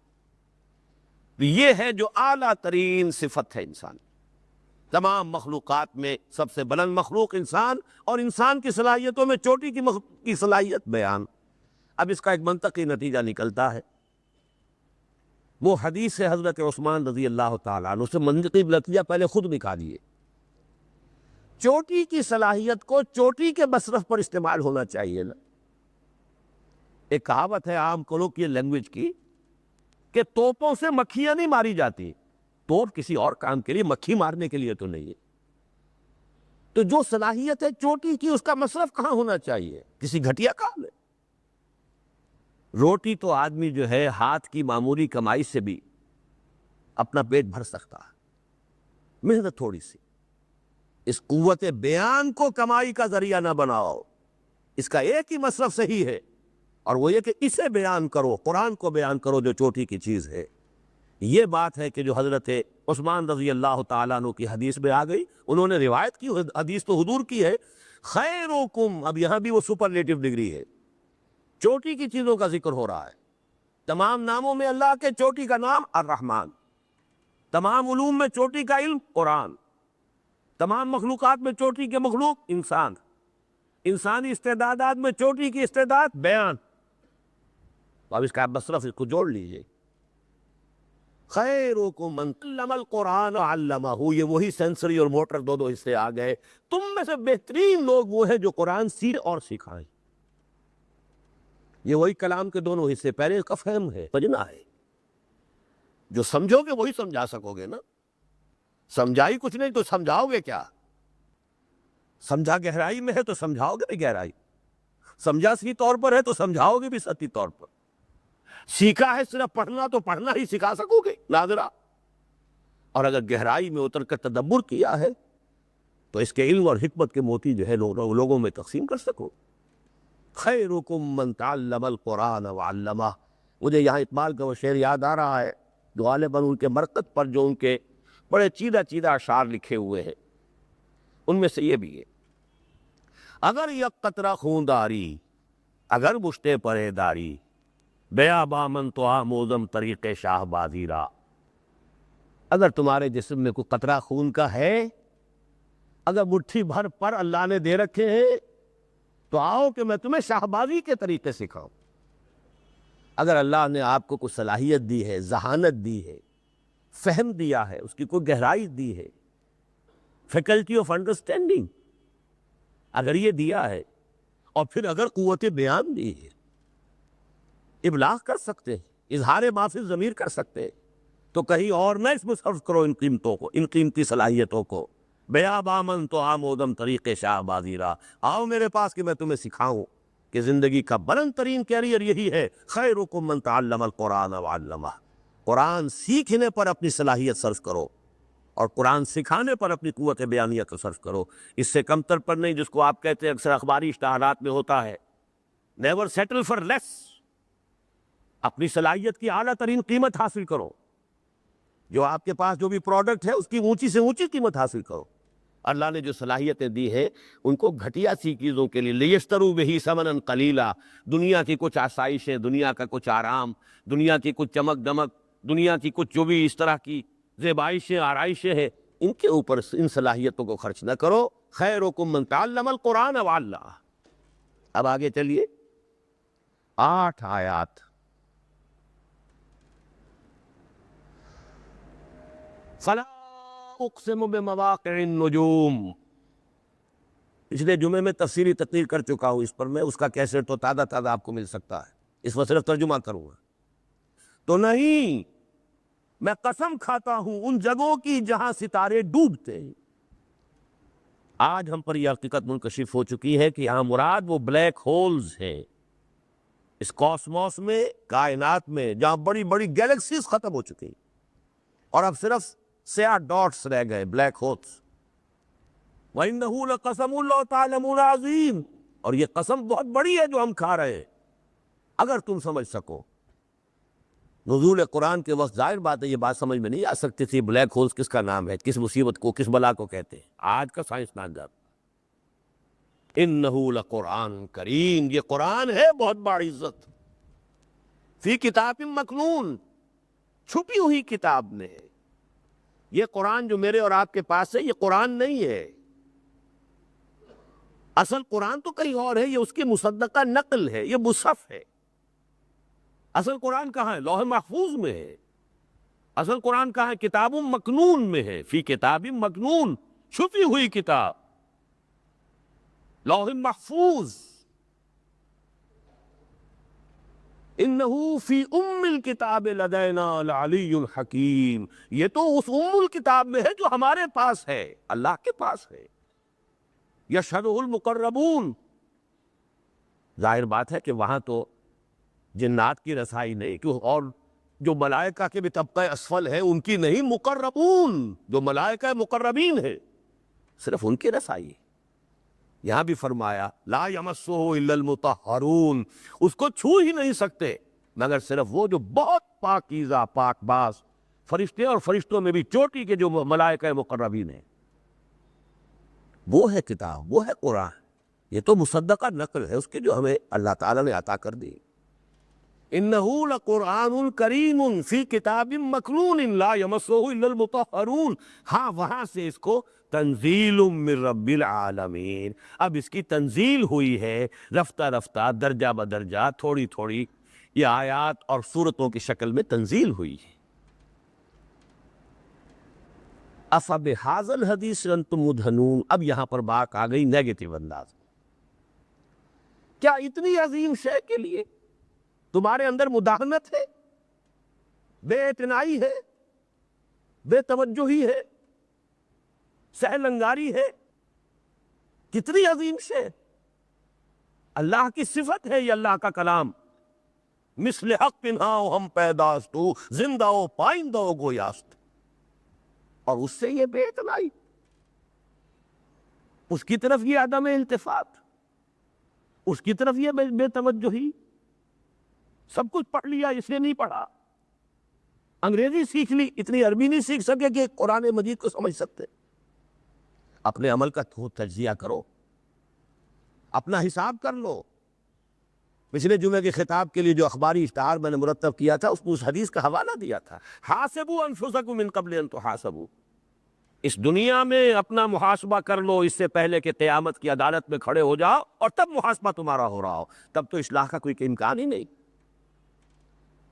یہ ہے جو اعلیٰ ترین صفت ہے انسان. تمام مخلوقات میں سب سے بلند مخلوق انسان، اور انسان کی صلاحیتوں میں چوٹی کی صلاحیت بیان. اب اس کا ایک منطقی نتیجہ نکلتا ہے. وہ حدیث ہے حضرت عثمان رضی اللہ تعالیٰ عنہ سے منطقی نتیجہ پہلے خود نکالیے. چوٹی کی صلاحیت کو چوٹی کے مصرف پر استعمال ہونا چاہیے نا. ایک کہاوت ہے عام کولوکیل لینگویج کی کہ توپوں سے مکھیاں نہیں ماری جاتی. توپ کسی اور کام کے لیے، مکھی مارنے کے لیے تو نہیں ہے. تو جو صلاحیت ہے چوٹی کی، اس کا مصرف کہاں ہونا چاہیے؟ کسی گھٹیا کام میں. روٹی تو آدمی جو ہے ہاتھ کی معمولی کمائی سے بھی اپنا پیٹ بھر سکتا ہے، محنت تھوڑی سی. اس قوت بیان کو کمائی کا ذریعہ نہ بناؤ. اس کا ایک ہی مصرف صحیح ہے، اور وہ یہ کہ اسے بیان کرو، قرآن کو بیان کرو جو چوٹی کی چیز ہے. یہ بات ہے کہ جو حضرت عثمان رضی اللہ تعالیٰ عنہ کی حدیث میں آ گئی. انہوں نے روایت کی، حدیث تو حضور کی ہے، خیرکم. اب یہاں بھی وہ سپرلیٹو ڈگری ہے، چوٹی کی چیزوں کا ذکر ہو رہا ہے. تمام ناموں میں اللہ کے چوٹی کا نام الرحمن. تمام علوم میں چوٹی کا علم قرآن. تمام مخلوقات میں چوٹی کے مخلوق انسان. انسانی استعدادات میں چوٹی کی استعداد بیان. تو اب اس کا مصرف اس کو جوڑ لیجئے. خیرکم من علم القرآن علمہ. یہ وہی سینسری اور موٹر دو حصے آ گئے. تم میں سے بہترین لوگ وہ ہیں جو قرآن سیکھیں اور سکھائیں. یہ وہی کلام کے دونوں حصے. پہلے اس کا فہم ہے، سمجھنا ہے. جو سمجھو گے وہی سمجھا سکو گے نا. سمجھائی کچھ نہیں تو سمجھاؤ گے کیا؟ سمجھا گہرائی میں ہے تو سمجھاؤ گے بھی گہرائی. سمجھا سطحی طور پر ہے تو سمجھاؤ گے بھی سطحی طور پر. سیکھا ہے صرف پڑھنا تو پڑھنا ہی سکھا سکو گے ناظرہ. اور اگر گہرائی میں اتر کر تدبر کیا ہے تو اس کے علم اور حکمت کے موتی جو ہے لوگوں میں تقسیم کر سکو. خیرکم من تعلم القرآن وعلمہ. مجھے یہاں اقبال کا وہ شعر یاد آ رہا ہے جو غالباً ان کے مرکز پر جو ان کے بڑے چیدہ اشعار لکھے ہوئے ہیں ان میں سے یہ بھی ہے. اگر یک قطرہ خون داری، اگر مشتے پرے داری، بیا بامن تو آموزم طریق شاہ بازی را. اگر تمہارے جسم میں کوئی قطرہ خون کا ہے، اگر مٹھی بھر پر اللہ نے دے رکھے ہیں، تو آؤ کہ میں تمہیں شاہبازی کے طریقے سکھاؤں۔ اگر اللہ نے آپ کو کوئی صلاحیت دی ہے، ذہانت دی ہے، فہم دیا ہے، اس کی کوئی گہرائی دی ہے، فیکلٹی آف انڈرسٹینڈنگ اگر یہ دیا ہے، اور پھر اگر قوت بیان دی ہے، ابلاغ کر سکتے ہیں، اظہار ما فی الضمیر کر سکتے ہیں، تو کہیں اور نہ اس میں صرف کرو ان قیمتوں کو، ان قیمتی صلاحیتوں کو۔ بیا بامن تو آمودم طریق شاہ بازی را، آؤ میرے پاس کہ میں تمہیں سکھاؤں کہ زندگی کا بلند ترین کیریئر یہی ہے، خیرکم من تعلم القرآن وعلمہ۔ قرآن سیکھنے پر اپنی صلاحیت صرف کرو، اور قرآن سکھانے پر اپنی قوت بیانیت کو صرف کرو۔ اس سے کمتر پر نہیں، جس کو آپ کہتے ہیں اکثر اخباری اشتہارات میں ہوتا ہے، نیور سیٹل فار لیس، اپنی صلاحیت کی اعلیٰ ترین قیمت حاصل کرو، جو آپ کے پاس جو بھی پروڈکٹ ہے اس کی اونچی سے اونچی قیمت حاصل کرو۔ اللہ نے جو صلاحیتیں دی ہیں ان کو گھٹیا سی چیزوں کے لیے، لیشتروا بہ ثمنا قلیلا، دنیا کی کچھ آسائشیں، دنیا کا کچھ آرام، دنیا کی کچھ چمک دمک، دنیا کی کچھ جو بھی اس طرح کی زیبائشیں آرائشیں ہیں، ان کے اوپر ان صلاحیتوں کو خرچ نہ کرو۔ خیرکم من تعلم القرآن وعلمہ۔ اب آگے چلیے، 8 آیات۔ فلا اقسم بمواقع النجوم، پچھلے جمعے میں تفصیلی تقریر کر چکا ہوں اس پر، میں اس کا کیسٹ تو تازہ تازہ آپ کو مل سکتا ہے، اس میں صرف ترجمہ کروں گا۔ تو نہیں، میں قسم کھاتا ہوں ان جگہوں کی جہاں ستارے ڈوبتے ہیں۔ آج ہم پر یہ حقیقت منکشف ہو چکی ہے کہ یہاں مراد وہ بلیک ہولز ہیں، اس کاسموس میں، کائنات میں، جہاں بڑی بڑی گیلیکسیز ختم ہو چکی ہیں، اور اب صرف سیاہ ڈاٹس رہ گئے، بلیک ہولز۔ وَإِنَّهُ لَقَسَمٌ لَوْ تَعْلَمُونَ عَظِيمٌ، اور یہ قسم بہت بڑی ہے جو ہم کھا رہے ہیں، اگر تم سمجھ سکو۔ نزول قرآن کے وقت ظاہر بات ہے یہ بات سمجھ میں نہیں آ سکتی تھی، بلیک ہولز کس کا نام ہے، کس مصیبت کو، کس بلا کو کہتے ہیں۔ آج کا سائنسدان جانتا۔ إِنَّهُ لَقُرْآنٌ کریم، یہ قرآن ہے بہت بڑی عزت، فی کتاب مکنون، چھپی ہوئی کتاب میں ہے۔ یہ قرآن جو میرے اور آپ کے پاس ہے یہ قرآن نہیں ہے، اصل قرآن تو کہیں اور ہے، یہ اس کی مصدقہ نقل ہے، یہ مصحف ہے۔ اصل قرآن کہاں ہے؟ لوح محفوظ میں ہے۔ اصل قرآن کہاں ہے؟ کتاب مکنون میں ہے، فی کتاب مکنون، چھپی ہوئی کتاب، لوح محفوظ۔ انہو فی ام الکتاب لدینا لعلی الحکیم، یہ تو اس ام الکتاب میں ہے جو ہمارے پاس ہے، اللہ کے پاس ہے۔ یشہدہ المقربون، ظاہر بات ہے کہ وہاں تو جنات کی رسائی نہیں، کہ اور جو ملائکہ کے بھی طبقہ اسفل ہے ان کی نہیں، مقربون جو ملائکہ مقربین ہے صرف ان کی رسائی ہے۔ یہاں بھی فرمایا لا یمسہ الا المطہرون، اس کو چھو ہی نہیں سکتے مگر صرف وہ جو بہت پاکیزہ، پاک باز فرشتے، اور فرشتوں میں بھی چوٹی کے جو ملائکہ مقربین ہیں۔ وہ ہے کتاب، وہ ہے قرآن، یہ تو مصدقہ نقل ہے اس کی جو ہمیں اللہ تعالیٰ نے عطا کر دی۔ انہ لقرآن کریم فی کتاب مکنون لا یمسہ الا المطہرون، ہاں وہاں سے اس کو تنزیل من رب العالمین، اب اس کی تنزیل ہوئی ہے رفتہ رفتہ، درجہ بدرجہ، تھوڑی تھوڑی، یہ آیات اور سورتوں کی شکل میں تنزیل ہوئی ہے۔ افبہذا الحدیث انتم مدہنون، اب یہاں پر بات آ گئی نیگیٹو انداز۔ کیا اتنی عظیم شے کے لیے تمہارے اندر مداہنت ہے، بے اعتنائی ہے، بے توجہی ہے، سہل انگاری ہے؟ کتنی عظیم شے، اللہ کی صفت ہے یہ، اللہ کا کلام، مثل حق پنہاؤ ہم پیداستو، زندہ و پائندہ و گویاست، اور اس سے یہ بے اعتنائی، اس کی طرف یہ عدم التفات، اس کی طرف یہ بے توجہی۔ سب کچھ پڑھ لیا، اس نے نہیں پڑھا، انگریزی سیکھ لی، اتنی عربی نہیں سیکھ سکے کہ قرآن مجید کو سمجھ سکتے۔ اپنے عمل کا تجزیہ کرو، اپنا حساب کر لو، پچھلے جمعے کے خطاب کے لیے جو اخباری اشتہار میں نے مرتب کیا تھا اس میں اس حدیث کا حوالہ دیا تھا، حاسبوا انفسکم من قبل ان تحاسبوا، اس دنیا میں اپنا محاسبہ کر لو اس سے پہلے کہ قیامت کی عدالت میں کھڑے ہو جاؤ اور تب محاسبہ تمہارا ہو رہا ہو، تب تو اصلاح کا کوئی امکان ہی نہیں،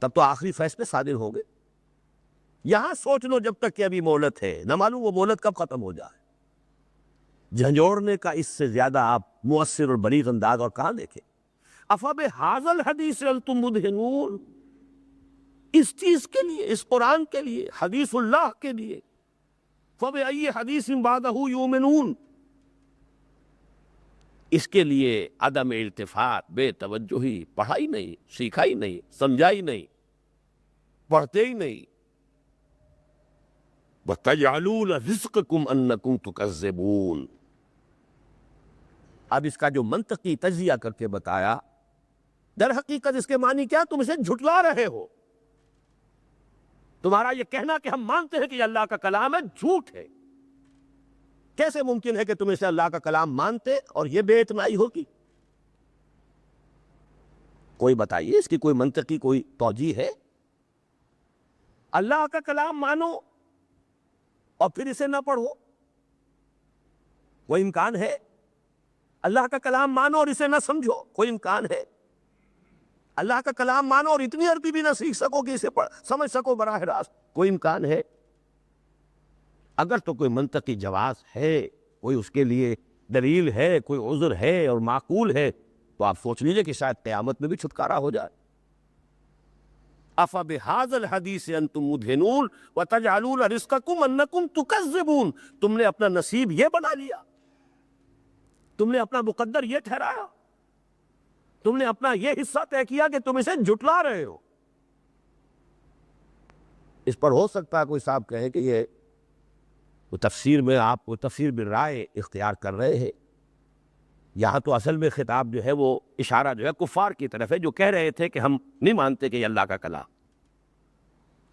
تب تو آخری فیصلے صادر ہوں گے۔ یہاں سوچ لو جب تک کہ ابھی مہلت ہے، نہ معلوم وہ مہلت کب ختم ہو جائے۔ جھنجھوڑنے کا اس سے زیادہ آپ مؤثر اور بلیغ انداز اور کہاں دیکھیں۔ افبہذا الحدیث انتم مدہنون، اس چیز کے لیے، اس قرآن کے لیے، حدیث اللہ کے لیے، فبأی حدیث بعدہ یؤمنون، اس کے لیے عدم التفات، بے توجہی، پڑھائی نہیں، سیکھائی نہیں، سمجھائی نہیں، پڑھتے ہی نہیں۔ وَتَجْعَلُونَ رِزْقَكُمْ أَنَّكُمْ تُكَذِّبُونَ، اب اس کا جو منطقی تجزیہ کر کے بتایا، در حقیقت اس کے معنی کیا؟ تم اسے جھٹلا رہے ہو، تمہارا یہ کہنا کہ ہم مانتے ہیں کہ یہ اللہ کا کلام ہے جھوٹ ہے۔ کیسے ممکن ہے کہ تم اسے اللہ کا کلام مانتے اور یہ بے اعتنائی ہوگی؟ کوئی بتائیے اس کی کوئی منطقی کوئی توجیہ ہے؟ اللہ کا کلام مانو اور پھر اسے نہ پڑھو، کوئی امکان ہے؟ اللہ کا کلام مانو اور اسے نہ سمجھو، کوئی امکان ہے؟ اللہ کا کلام مانو اور اتنی عربی بھی نہ سیکھ سکو کہ اسے سمجھ سکو براہ راست، کوئی امکان ہے؟ اگر تو کوئی منطقی جواز ہے، کوئی اس کے لیے دلیل ہے، کوئی عذر ہے اور معقول ہے، تو آپ سوچ لیجئے کہ شاید قیامت میں بھی چھٹکارا ہو جائے۔ افبہذا الحدیث انتم مدہنون وتجعلون رزقکم انکم تکذبون، تم نے اپنا نصیب یہ بنا لیا، تم نے اپنا مقدر یہ ٹھہرایا، تم نے اپنا یہ حصہ طے کیا کہ تم اسے جھٹلا رہے ہو۔ اس پر ہو سکتا ہے کوئی صاحب کہے کہ یہ تفسیر میں آپ کو تفسیر بالرائے اختیار کر رہے ہیں، یہاں تو اصل میں خطاب جو ہے وہ اشارہ جو ہے کفار کی طرف ہے جو کہہ رہے تھے کہ ہم نہیں مانتے کہ یہ اللہ کا کلام،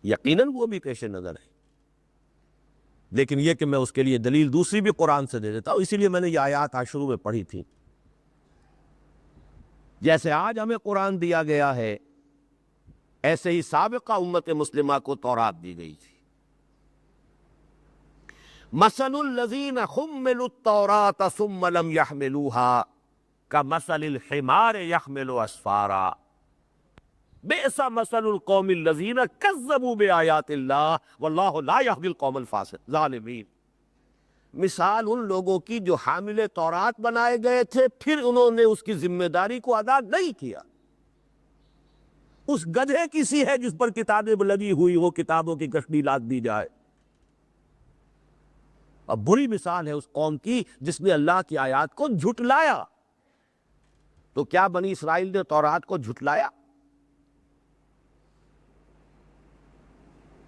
یقیناً وہ بھی پیش نظر ہے، لیکن یہ کہ میں اس کے لیے دلیل دوسری بھی قرآن سے دے دیتا ہوں، اسی لیے میں نے یہ آیات آج شروع میں پڑھی تھی۔ جیسے آج ہمیں قرآن دیا گیا ہے، ایسے ہی سابقہ امت مسلمہ کو تورات دی گئی تھی۔ مثل الذین حملوا التوراۃ ثم لم يحملوها کمثل الحمار يحمل اسفارا بئس مثل القوم الذین کذبوا بآیات اللہ واللہ لا یہدی القوم الظالمین، مثال ان لوگوں کی جو حامل تورات بنائے گئے تھے پھر انہوں نے اس کی ذمہ داری کو ادا نہیں کیا، اس گدھے کی سی ہے جس پر کتابیں لگی ہوئی ہو، کتابوں کی کشتی لاد دی جائے۔ اب بری مثال ہے اس قوم کی جس نے اللہ کی آیات کو جھٹلایا۔ تو کیا بنی اسرائیل نے تورات کو جھٹلایا؟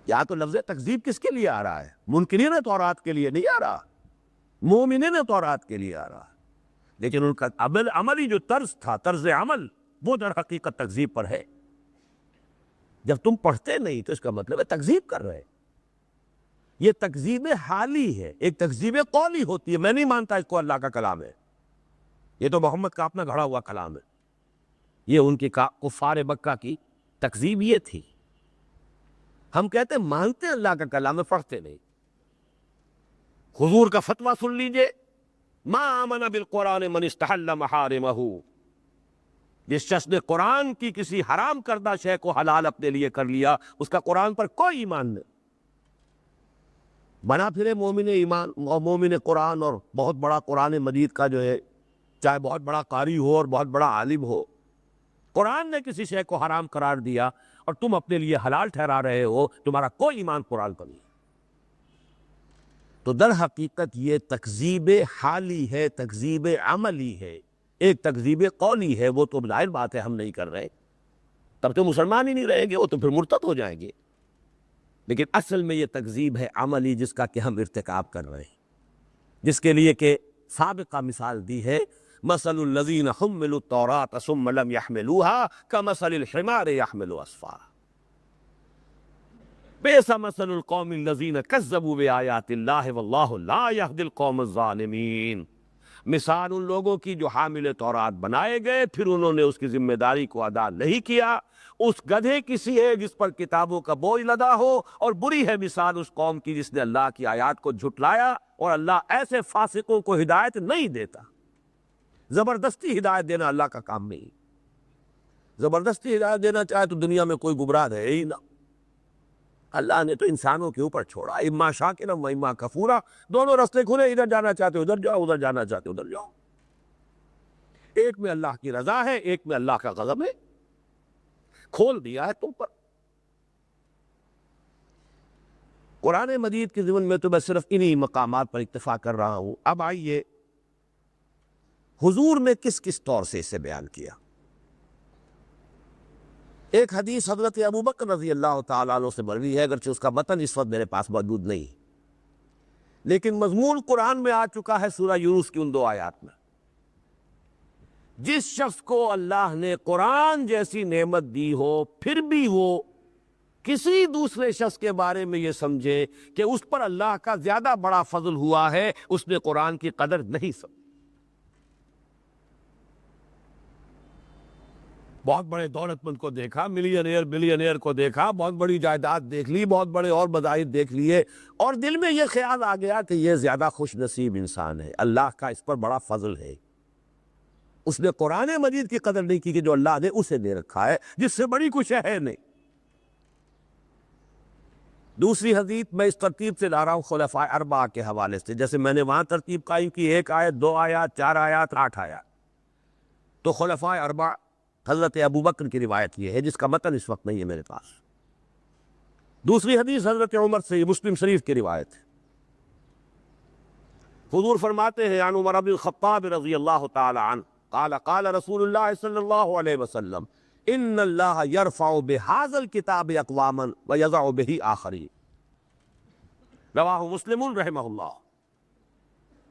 یا تو لفظ تکذیب کس کے لیے آ رہا ہے؟ منکرین تورات کے لیے نہیں آ رہا، مومنین تورات کے لیے آ رہا، لیکن ان کا عملی جو طرز تھا، طرز عمل، وہ در حقیقت تکذیب پر ہے۔ جب تم پڑھتے نہیں تو اس کا مطلب ہے تکذیب کر رہے۔ یہ تکذیب حالی ہے، ایک تکذیب قولی ہوتی ہے، میں نہیں مانتا اس کو اللہ کا کلام ہے، یہ تو محمد کا اپنا گھڑا ہوا کلام ہے۔ یہ ان کی کفار مکہ کی تکذیب یہ تھی۔ ہم کہتے ہیں مانتے ہیں اللہ کا کلام ہے، پڑھتے نہیں۔ حضور کا فتویٰ سن لیجئے، ما آمن بالقرآن من استحل محارمہ، جس شخص نے قرآن کی کسی حرام کردہ شے کو حلال اپنے لیے کر لیا، اس کا قرآن پر کوئی ایمان نہیں۔ بنا پھرے مومن ایمان اور مومن قرآن اور بہت بڑا قرآن مجید کا جو ہے، چاہے بہت بڑا قاری ہو اور بہت بڑا عالم ہو، قرآن نے کسی شے کو حرام قرار دیا اور تم اپنے لیے حلال ٹھہرا رہے ہو، تمہارا کوئی ایمان قرآن پر نہیں۔ تو در حقیقت یہ تکذیب حالی ہے، تکذیب عملی ہے، ایک تکذیب قولی ہے، وہ تو ظاہر بات ہے ہم نہیں کر رہے، تب تو مسلمان ہی نہیں رہیں گے، وہ تو پھر مرتد ہو جائیں گے، لیکن اصل میں یہ تکذیب ہے عملی جس کا کہ ہم ارتکاب کر رہے ہیں، جس کے لیے کہ سابقہ مثال دی ہے، مثل الذین حملوا التوراۃ ثم لم يحملوها کمثل الحمار يحمل اسفارا بئس مثل القوم الذین کذبوا بآیات اللہ واللہ لا یہدی القوم الظالمین۔ مثال ان لوگوں کی جو حامل تورات بنائے گئے پھر انہوں نے اس کی ذمہ داری کو ادا نہیں کیا، اس گدھے کی سی ہے جس پر کتابوں کا بوجھ لدا ہو، اور بری ہے مثال اس قوم کی جس نے اللہ کی آیات کو جھٹلایا، اور اللہ ایسے فاسقوں کو ہدایت نہیں دیتا۔ زبردستی ہدایت دینا اللہ کا کام نہیں، زبردستی ہدایت دینا چاہے تو دنیا میں کوئی گمراہ ہے ہی نہ، اللہ نے تو انسانوں کے اوپر چھوڑا، اما شاکرا و اما کفورا، دونوں راستے کھلے، ادھر جانا چاہتے ہو ادھر جاؤ، ادھر جانا چاہتے ہو ادھر جاؤ، ایک میں اللہ کی رضا ہے، ایک میں اللہ کا غضب ہے، کھول دیا ہے تم پر۔ قرآن مجید کے ضمن میں تو میں صرف انہی مقامات پر اکتفا کر رہا ہوں۔ اب آئیے حضور نے کس کس طور سے اسے بیان کیا۔ ایک حدیث حضرت ابوبکر رضی اللہ تعالیٰ عنہ سے مروی ہے، اگرچہ اس کا متن اس وقت میرے پاس موجود نہیں، لیکن مضمون قرآن میں آ چکا ہے سورہ یونس کی ان 2 آیات میں۔ جس شخص کو اللہ نے قرآن جیسی نعمت دی ہو پھر بھی وہ کسی دوسرے شخص کے بارے میں یہ سمجھے کہ اس پر اللہ کا زیادہ بڑا فضل ہوا ہے، اس نے قرآن کی قدر نہیں سمجھی۔ بہت بڑے دولت مند کو دیکھا، ملینئر بلینئر کو دیکھا، بہت بڑی جائیداد دیکھ لی، بہت بڑے اور مذاہب دیکھ لیے، اور دل میں یہ خیال آ گیا کہ یہ زیادہ خوش نصیب انسان ہے، اللہ کا اس پر بڑا فضل ہے۔ اس نے قرآن مجید کی قدر نہیں کی کہ جو اللہ نے اسے دے رکھا ہے، جس سے بڑی کچھ ہے نہیں۔ دوسری حدیث میں اس ترتیب سے لا رہا ہوں خلفاء اربعہ کے حوالے سے، جیسے میں نے وہاں ترتیب قائم کی 1 آیت 2 آیات 4 آیات 8 آیات، تو خلفاء اربعہ حضرت ابوبکر کی روایت یہ ہے جس کا متن اس وقت نہیں ہے میرے پاس۔ دوسری حدیث حضرت عمر سے، مسلم شریف کی روایت ہے۔ حضور فرماتے ہیں عن عمر بن الخطاب رضی اللہ تعالی عنہ قال قال رسول اللہ صلی اللہ علیہ وسلم ان اللہ یرفع بہذا الکتاب اقواما ویضع بہ آخرین، رواہ مسلم رحمہ اللہ۔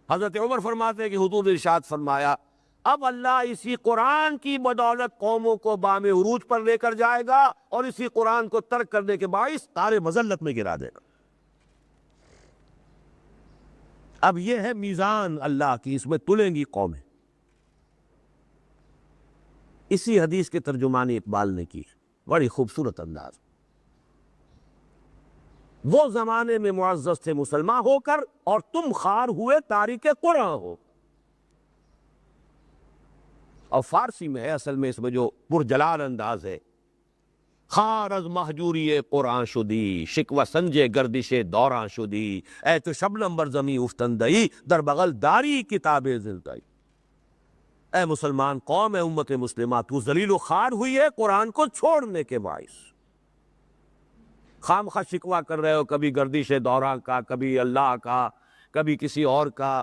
حضرت عمر فرماتے ہیں کہ حضور نے ارشاد فرمایا اب اللہ اسی قرآن کی بدولت قوموں کو بام عروج پر لے کر جائے گا، اور اسی قرآن کو ترک کرنے کے باعث تار مذلت میں گرا دے گا۔ اب یہ ہے میزان اللہ کی، اس میں تلیں گی قومیں۔ اسی حدیث کے ترجمان اقبال نے کی، بڑی خوبصورت انداز۔ وہ زمانے میں معزز تھے مسلمان ہو کر، اور تم خوار ہوئے تارک قرآن ہو۔ اور فارسی میں ہے اصل میں، اس میں جو پرجلال انداز ہے، خار از محجوری قرآن شدی، شکوہ سنجے گردش دوراں شدی، اے تو شبنم بر زمیں افتندئی، در بغل داری کتاب زندئی۔ اے مسلمان قوم، اے امت مسلمہ، تو ذلیل و خوار ہوئی ہے قرآن کو چھوڑنے کے باعث۔ خام خواہ شکوہ کر رہے ہو، کبھی گردش دوراں کا، کبھی اللہ کا، کبھی کسی اور کا،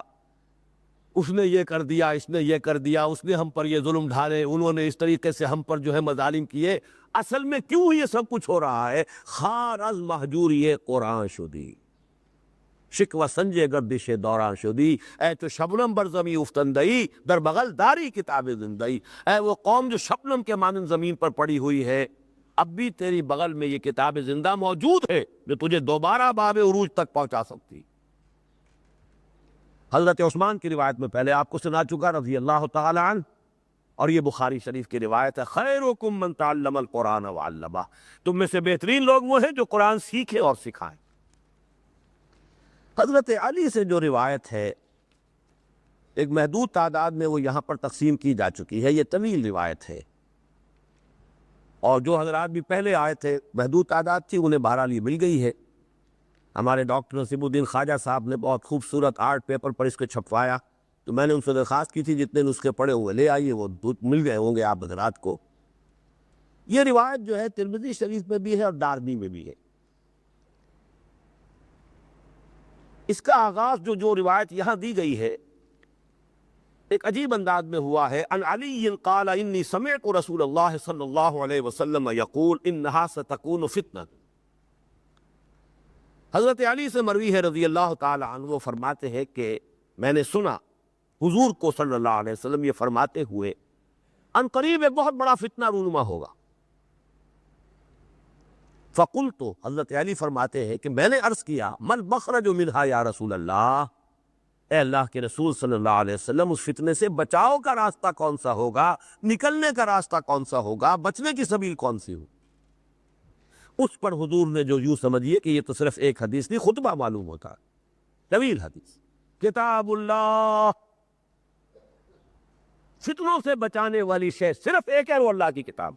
اس نے یہ کر دیا، اس نے یہ کر دیا، اس نے ہم پر یہ ظلم ڈھالے، انہوں نے اس طریقے سے ہم پر جو ہے مظالم کیے۔ اصل میں کیوں یہ سب کچھ ہو رہا ہے؟ خار از محجوری قرآن شدی، شکوہ سنجے گردش دوران شدی، اے تو شبنم بر زمیں افتندئی، در بغل داری کتاب زندئی۔ اے وہ قوم جو شبنم کے مانند زمین پر پڑی ہوئی ہے، اب بھی تیری بغل میں یہ کتاب زندہ موجود ہے جو تجھے دوبارہ باب عروج تک پہنچا سکتی۔ حضرت عثمان کی روایت میں پہلے آپ کو سنا چکا رضی اللہ تعالی عنہ، اور یہ بخاری شریف کی روایت ہے، خیرکم من تعلم القرآن وعلمہ، تم میں سے بہترین لوگ وہ ہیں جو قرآن سیکھیں اور سکھائیں۔ حضرت علی سے جو روایت ہے ایک محدود تعداد میں وہ یہاں پر تقسیم کی جا چکی ہے، یہ طویل روایت ہے، اور جو حضرات بھی پہلے آئے تھے محدود تعداد تھی انہیں بہرحال یہ مل گئی ہے۔ ہمارے ڈاکٹر نصیب الدین خواجہ صاحب نے بہت خوبصورت آرٹ پیپر پر اس کو چھپوایا، تو میں نے ان سے درخواست کی تھی جتنے نسخے پڑے ہوئے لے آئیے، وہ مل گئے ہوں گے آپ حضرات کو۔ یہ روایت جو ہے ترمذی شریف میں بھی ہے اور دارمی میں بھی ہے۔ اس کا آغاز جو روایت یہاں دی گئی ہے ایک عجیب انداز میں ہوا ہے، ان علی قال انی سمعت رسول اللہ صلی اللہ علیہ وسلم یقول انہا ستکون فتنہ۔ حضرت علی سے مروی ہے رضی اللہ تعالی عنہ، وہ فرماتے ہیں کہ میں نے سنا حضور کو صلی اللہ علیہ وسلم یہ فرماتے ہوئے ان قریب ایک بہت بڑا فتنہ رونما ہوگا۔ فقلت، حضرت علی فرماتے ہیں کہ میں نے عرض کیا من مخرج منہا یا رسول اللہ، اے اللہ کے رسول صلی اللہ علیہ وسلم، اس فتنے سے بچاؤ کا راستہ کون سا ہوگا، نکلنے کا راستہ کون سا ہوگا، بچنے کی سبیل کون سی ہو؟ اس پر حضور نے جو یوں سمجھیے کہ یہ تو صرف ایک حدیث نہیں، خطبہ معلوم ہوتا، طویل حدیث، کتاب اللہ، فتنوں سے بچانے والی شے صرف ایک ہے، وہ اللہ کی کتاب،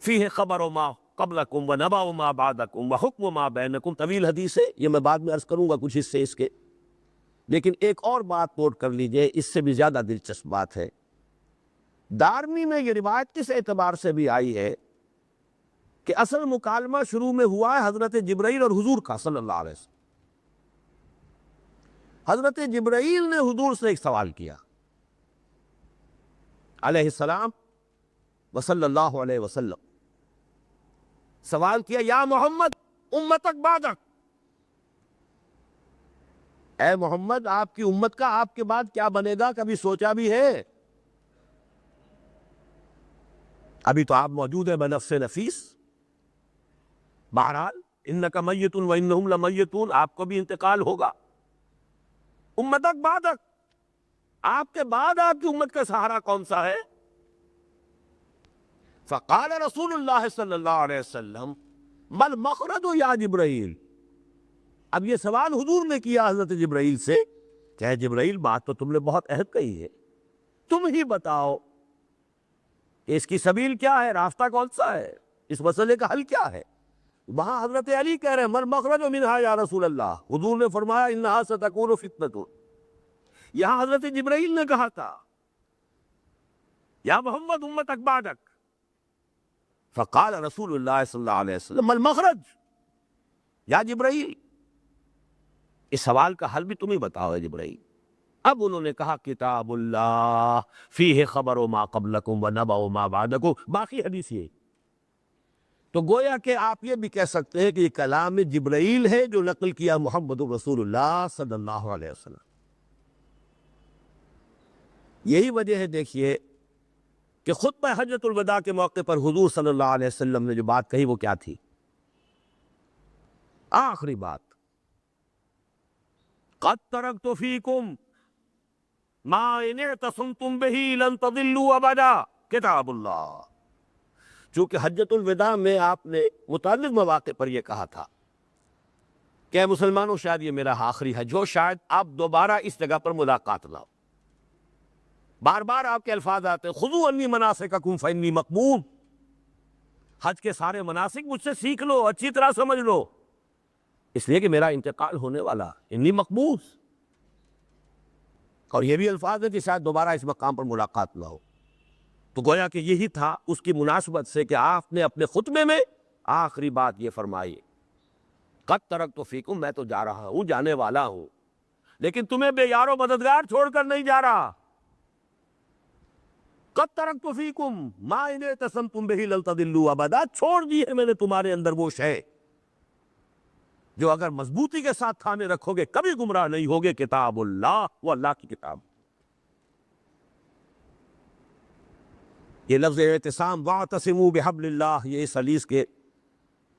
فیہ خبر ما قبلکم و نبأ ما بعدکم و حکم ما بینکم، طویل حدیث ہے، یہ میں بعد میں عرض کروں گا کچھ حصے اس کے، لیکن ایک اور بات نوٹ کر لیجئے، اس سے بھی زیادہ دلچسپ بات ہے۔ دارمی میں یہ روایت کس اعتبار سے بھی آئی ہے کہ اصل مکالمہ شروع میں ہوا ہے حضرت جبرائیل اور حضور کا صلی اللہ علیہ وسلم۔ حضرت جبرائیل نے حضور سے ایک سوال کیا علیہ السلام و صلی اللہ علیہ وسلم، سوال کیا یا محمد امتک بعدک، اے محمد آپ کی امت کا آپ کے بعد کیا بنے گا، کبھی سوچا بھی ہے؟ ابھی تو آپ موجود ہیں بنفس نفیس، بہرحال انک میت و انہم لمیتون، آپ کو بھی انتقال ہوگا، امتک بعدک، آپ کے بعد آپ کی امت کا سہارا کون سا ہے؟ فقال رسول اللہ صلی اللہ علیہ وسلم مل مخرج یا جبرائیل، اب یہ سوال حضور نے کیا حضرت جبرائیل سے کہ اے جبرائیل بات تو تم نے بہت اہم کہی ہے، تم ہی بتاؤ کہ اس کی سبیل کیا ہے، راستہ کون سا ہے، اس مسئلے کا حل کیا ہے؟ وہاں حضرت علی کہہ رہے ہیں مل مخرج منہا یا رسول اللہ، حضور نے فرمایا انہا ستکون فتنۃ، یہاں حضرت جبرائیل نے کہا تھا یا محمد امتک بعدک، فقال رسول اللہ صلی اللہ علیہ وسلم مل مخرج یا جبرائیل، اس سوال کا حل بھی تم ہی بتاؤ ہے جبرائیل۔ اب انہوں نے کہا کتاب اللہ فیہ خبر ما قبلکم و نبأ ما بعدکم، باقی حدیث یہ، تو گویا کہ آپ یہ بھی کہہ سکتے ہیں کہ یہ کلام جبرائیل ہے جو نقل کیا محمد رسول اللہ صلی اللہ علیہ وسلم۔ یہی وجہ ہے دیکھیے کہ خطبہ حجۃ الوداع کے موقع پر حضور صلی اللہ علیہ وسلم نے جو بات کہی وہ کیا تھی؟ آخری بات، قد ترکت فیکم ما ان اعتصمتم بہ لن تضلوا ابدا، کتاب اللہ۔ چونکہ حجۃ الوداع میں آپ نے متعدد مواقع پر یہ کہا تھا کہ اے مسلمانوں شاید یہ میرا آخری حج ہو، شاید آپ دوبارہ اس جگہ پر ملاقات نہ ہو، بار بار آپ کے الفاظ آتے ہیں خذوا عنی مناسککم فانی مقبول، حج کے سارے مناسک مجھ سے سیکھ لو، اچھی طرح سمجھ لو، اس لیے کہ میرا انتقال ہونے والا، انی مقبوض، اور یہ بھی الفاظ ہے کہ شاید دوبارہ اس مقام پر ملاقات نہ ہو۔ تو گویا کہ یہی تھا اس کی مناسبت سے کہ آپ نے اپنے خطبے میں آخری بات یہ فرمائی، قد ترکت فیکم، میں تو جا رہا ہوں، جانے والا ہوں، لیکن تمہیں بے یار و مددگار چھوڑ کر نہیں جا رہا، قد ترکت فیکم ما ان اعتصمتم بہ لن تضلوا ابدا، چھوڑ دی ہے میں نے تمہارے اندر وہ شے جو اگر مضبوطی کے ساتھ تھامے رکھو گے کبھی گمراہ نہیں ہوگے، کتاب اللہ، وہ اللہ کی کتاب۔ یہ لفظ اعتصام واعتصموا بحبل اللہ، یہ اس حدیث کے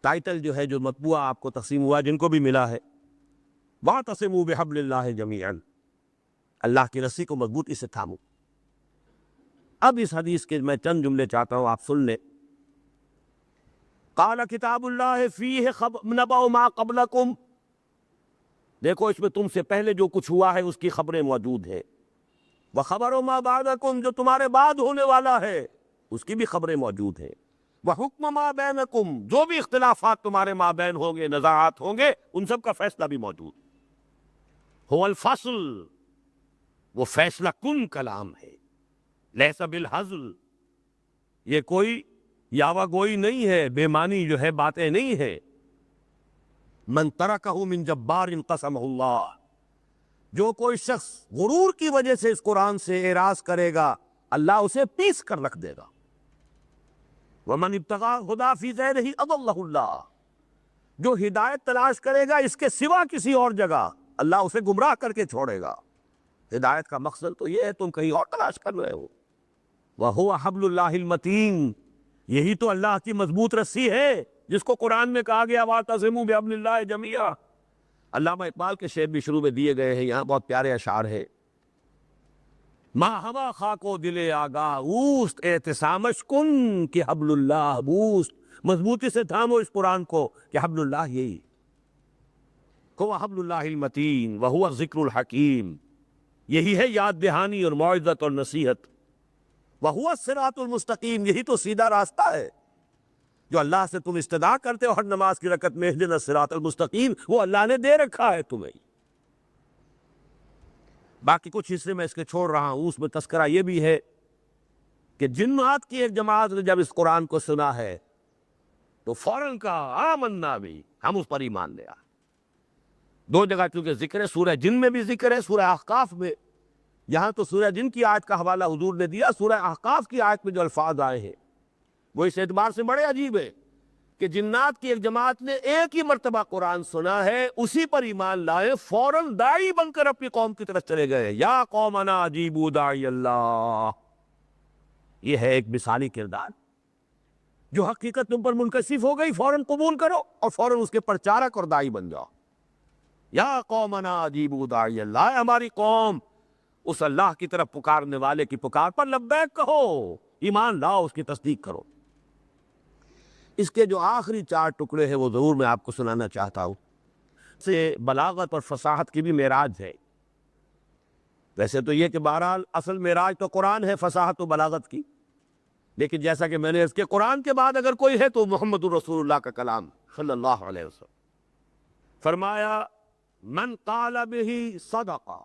ٹائٹل جو ہے جو مطبوعہ آپ کو تقسیم ہوا جن کو بھی ملا ہے، واعتصموا بحبل اللہ جمیعا، اللہ کی رسی کو مضبوطی سے تھامو۔ اب اس حدیث کے میں چند جملے چاہتا ہوں آپ سن لیں۔ قال کتاب اللہ فیہ نبأ ما قبلکم، دیکھو اس میں تم سے پہلے جو کچھ ہوا ہے اس کی خبریں موجود ہیں، وخبر ما بعدکم، جو تمہارے بعد ہونے والا ہے اس کی بھی خبریں موجود ہیں، وحکم ما بینکم، جو بھی اختلافات تمہارے مابین ہوں گے، نزاعات ہوں گے، ان سب کا فیصلہ بھی موجود، هو الفصل، وہ فیصلہ کن کلام ہے، لیس بالہزل، یہ کوئی یاوہ گوئی نہیں ہے، بے معنی جو ہے باتیں نہیں ہے، من ترکہ من جبار قسمہ اللہ، جو کوئی شخص غرور کی وجہ سے اس قرآن سے اعراض کرے گا اللہ اسے پیس کر رکھ دے گا، ومن ابتغى الہدی فی غیرہ اضلہ اللہ، جو ہدایت تلاش کرے گا اس کے سوا کسی اور جگہ اللہ اسے گمراہ کر کے چھوڑے گا۔ ہدایت کا مقصد تو یہ ہے تم کہیں اور تلاش کر رہے ہو، وَهُوَ حَبْلُ اللَّهِ الْمَتِينُ، یہی تو اللہ کی مضبوط رسی ہے جس کو قرآن میں کہا گیا وَاعْتَصِمُوا بِحَبْلِ اللَّهِ جَمِيعًا، علامہ اقبال کے شعر بھی شروع میں دیے گئے ہیں، یہاں بہت پیارے اشعار ہیں۔ ماں ہوا خاک و دل آگاہ اوست، اعتصامش کن کہ حبل اللہ بوست۔ مضبوطی سے تھامو اس قرآن کو کہ حبل اللہ یہی هو حبل اللہ المتین وہو الذکر الحکیم، یہی ہے یاد دہانی اور موعظت اور نصیحت۔ وہو الصراط المستقیم، یہی تو سیدھا راستہ ہے جو اللہ سے تم استدعا کرتے ہو ہر نماز کی رکعت میں، اہدنا الصراط المستقیم، وہ اللہ نے دے رکھا ہے تمہیں۔ باقی کچھ حصے میں اس کے چھوڑ رہا ہوں، اس میں تذکرہ یہ بھی ہے کہ جنات کی ایک جماعت نے جب اس قرآن کو سنا ہے تو فوراً کہا آمنا بھی، ہم اس پر ایمان لے آئے۔ دو جگہ چونکہ ذکر ہے، سورہ جن میں بھی ذکر ہے، سورہ احقاف میں۔ یہاں تو سورہ جن کی آیت کا حوالہ حضور نے دیا، سورہ احقاف کی آیت میں جو الفاظ آئے ہیں وہ اس اعتبار سے بڑے عجیب ہے کہ جنات کی ایک جماعت نے ایک ہی مرتبہ قرآن سنا ہے، اسی پر ایمان لائے، فوراً داعی بن کر اپنی قوم کی طرف چلے گئے۔ یا قومنا اجیبوا داعی اللہ، یہ ہے ایک مثالی کردار۔ جو حقیقت تم پر منکشف ہو گئی فوراً قبول کرو اور فوراً اس کے پرچارک اور داعی بن جاؤ۔ یا قومنا اجیبوا داعی اللہ، ہماری قوم اس اللہ کی طرف پکارنے والے کی پکار پر لبیک کہو، ایمان لاؤ، اس کی تصدیق کرو۔ اس کے جو آخری چار ٹکڑے ہیں وہ ضرور میں آپ کو سنانا چاہتا ہوں۔ سے بلاغت اور فصاحت کی بھی معراج ہے۔ ویسے تو یہ کہ بہرحال اصل معراج تو قرآن ہے فصاحت و بلاغت کی، لیکن جیسا کہ میں نے اس کے قرآن کے بعد اگر کوئی ہے تو محمد الرسول اللہ کا کلام صلی اللہ علیہ وسلم۔ فرمایا من قال بہ صدقہ،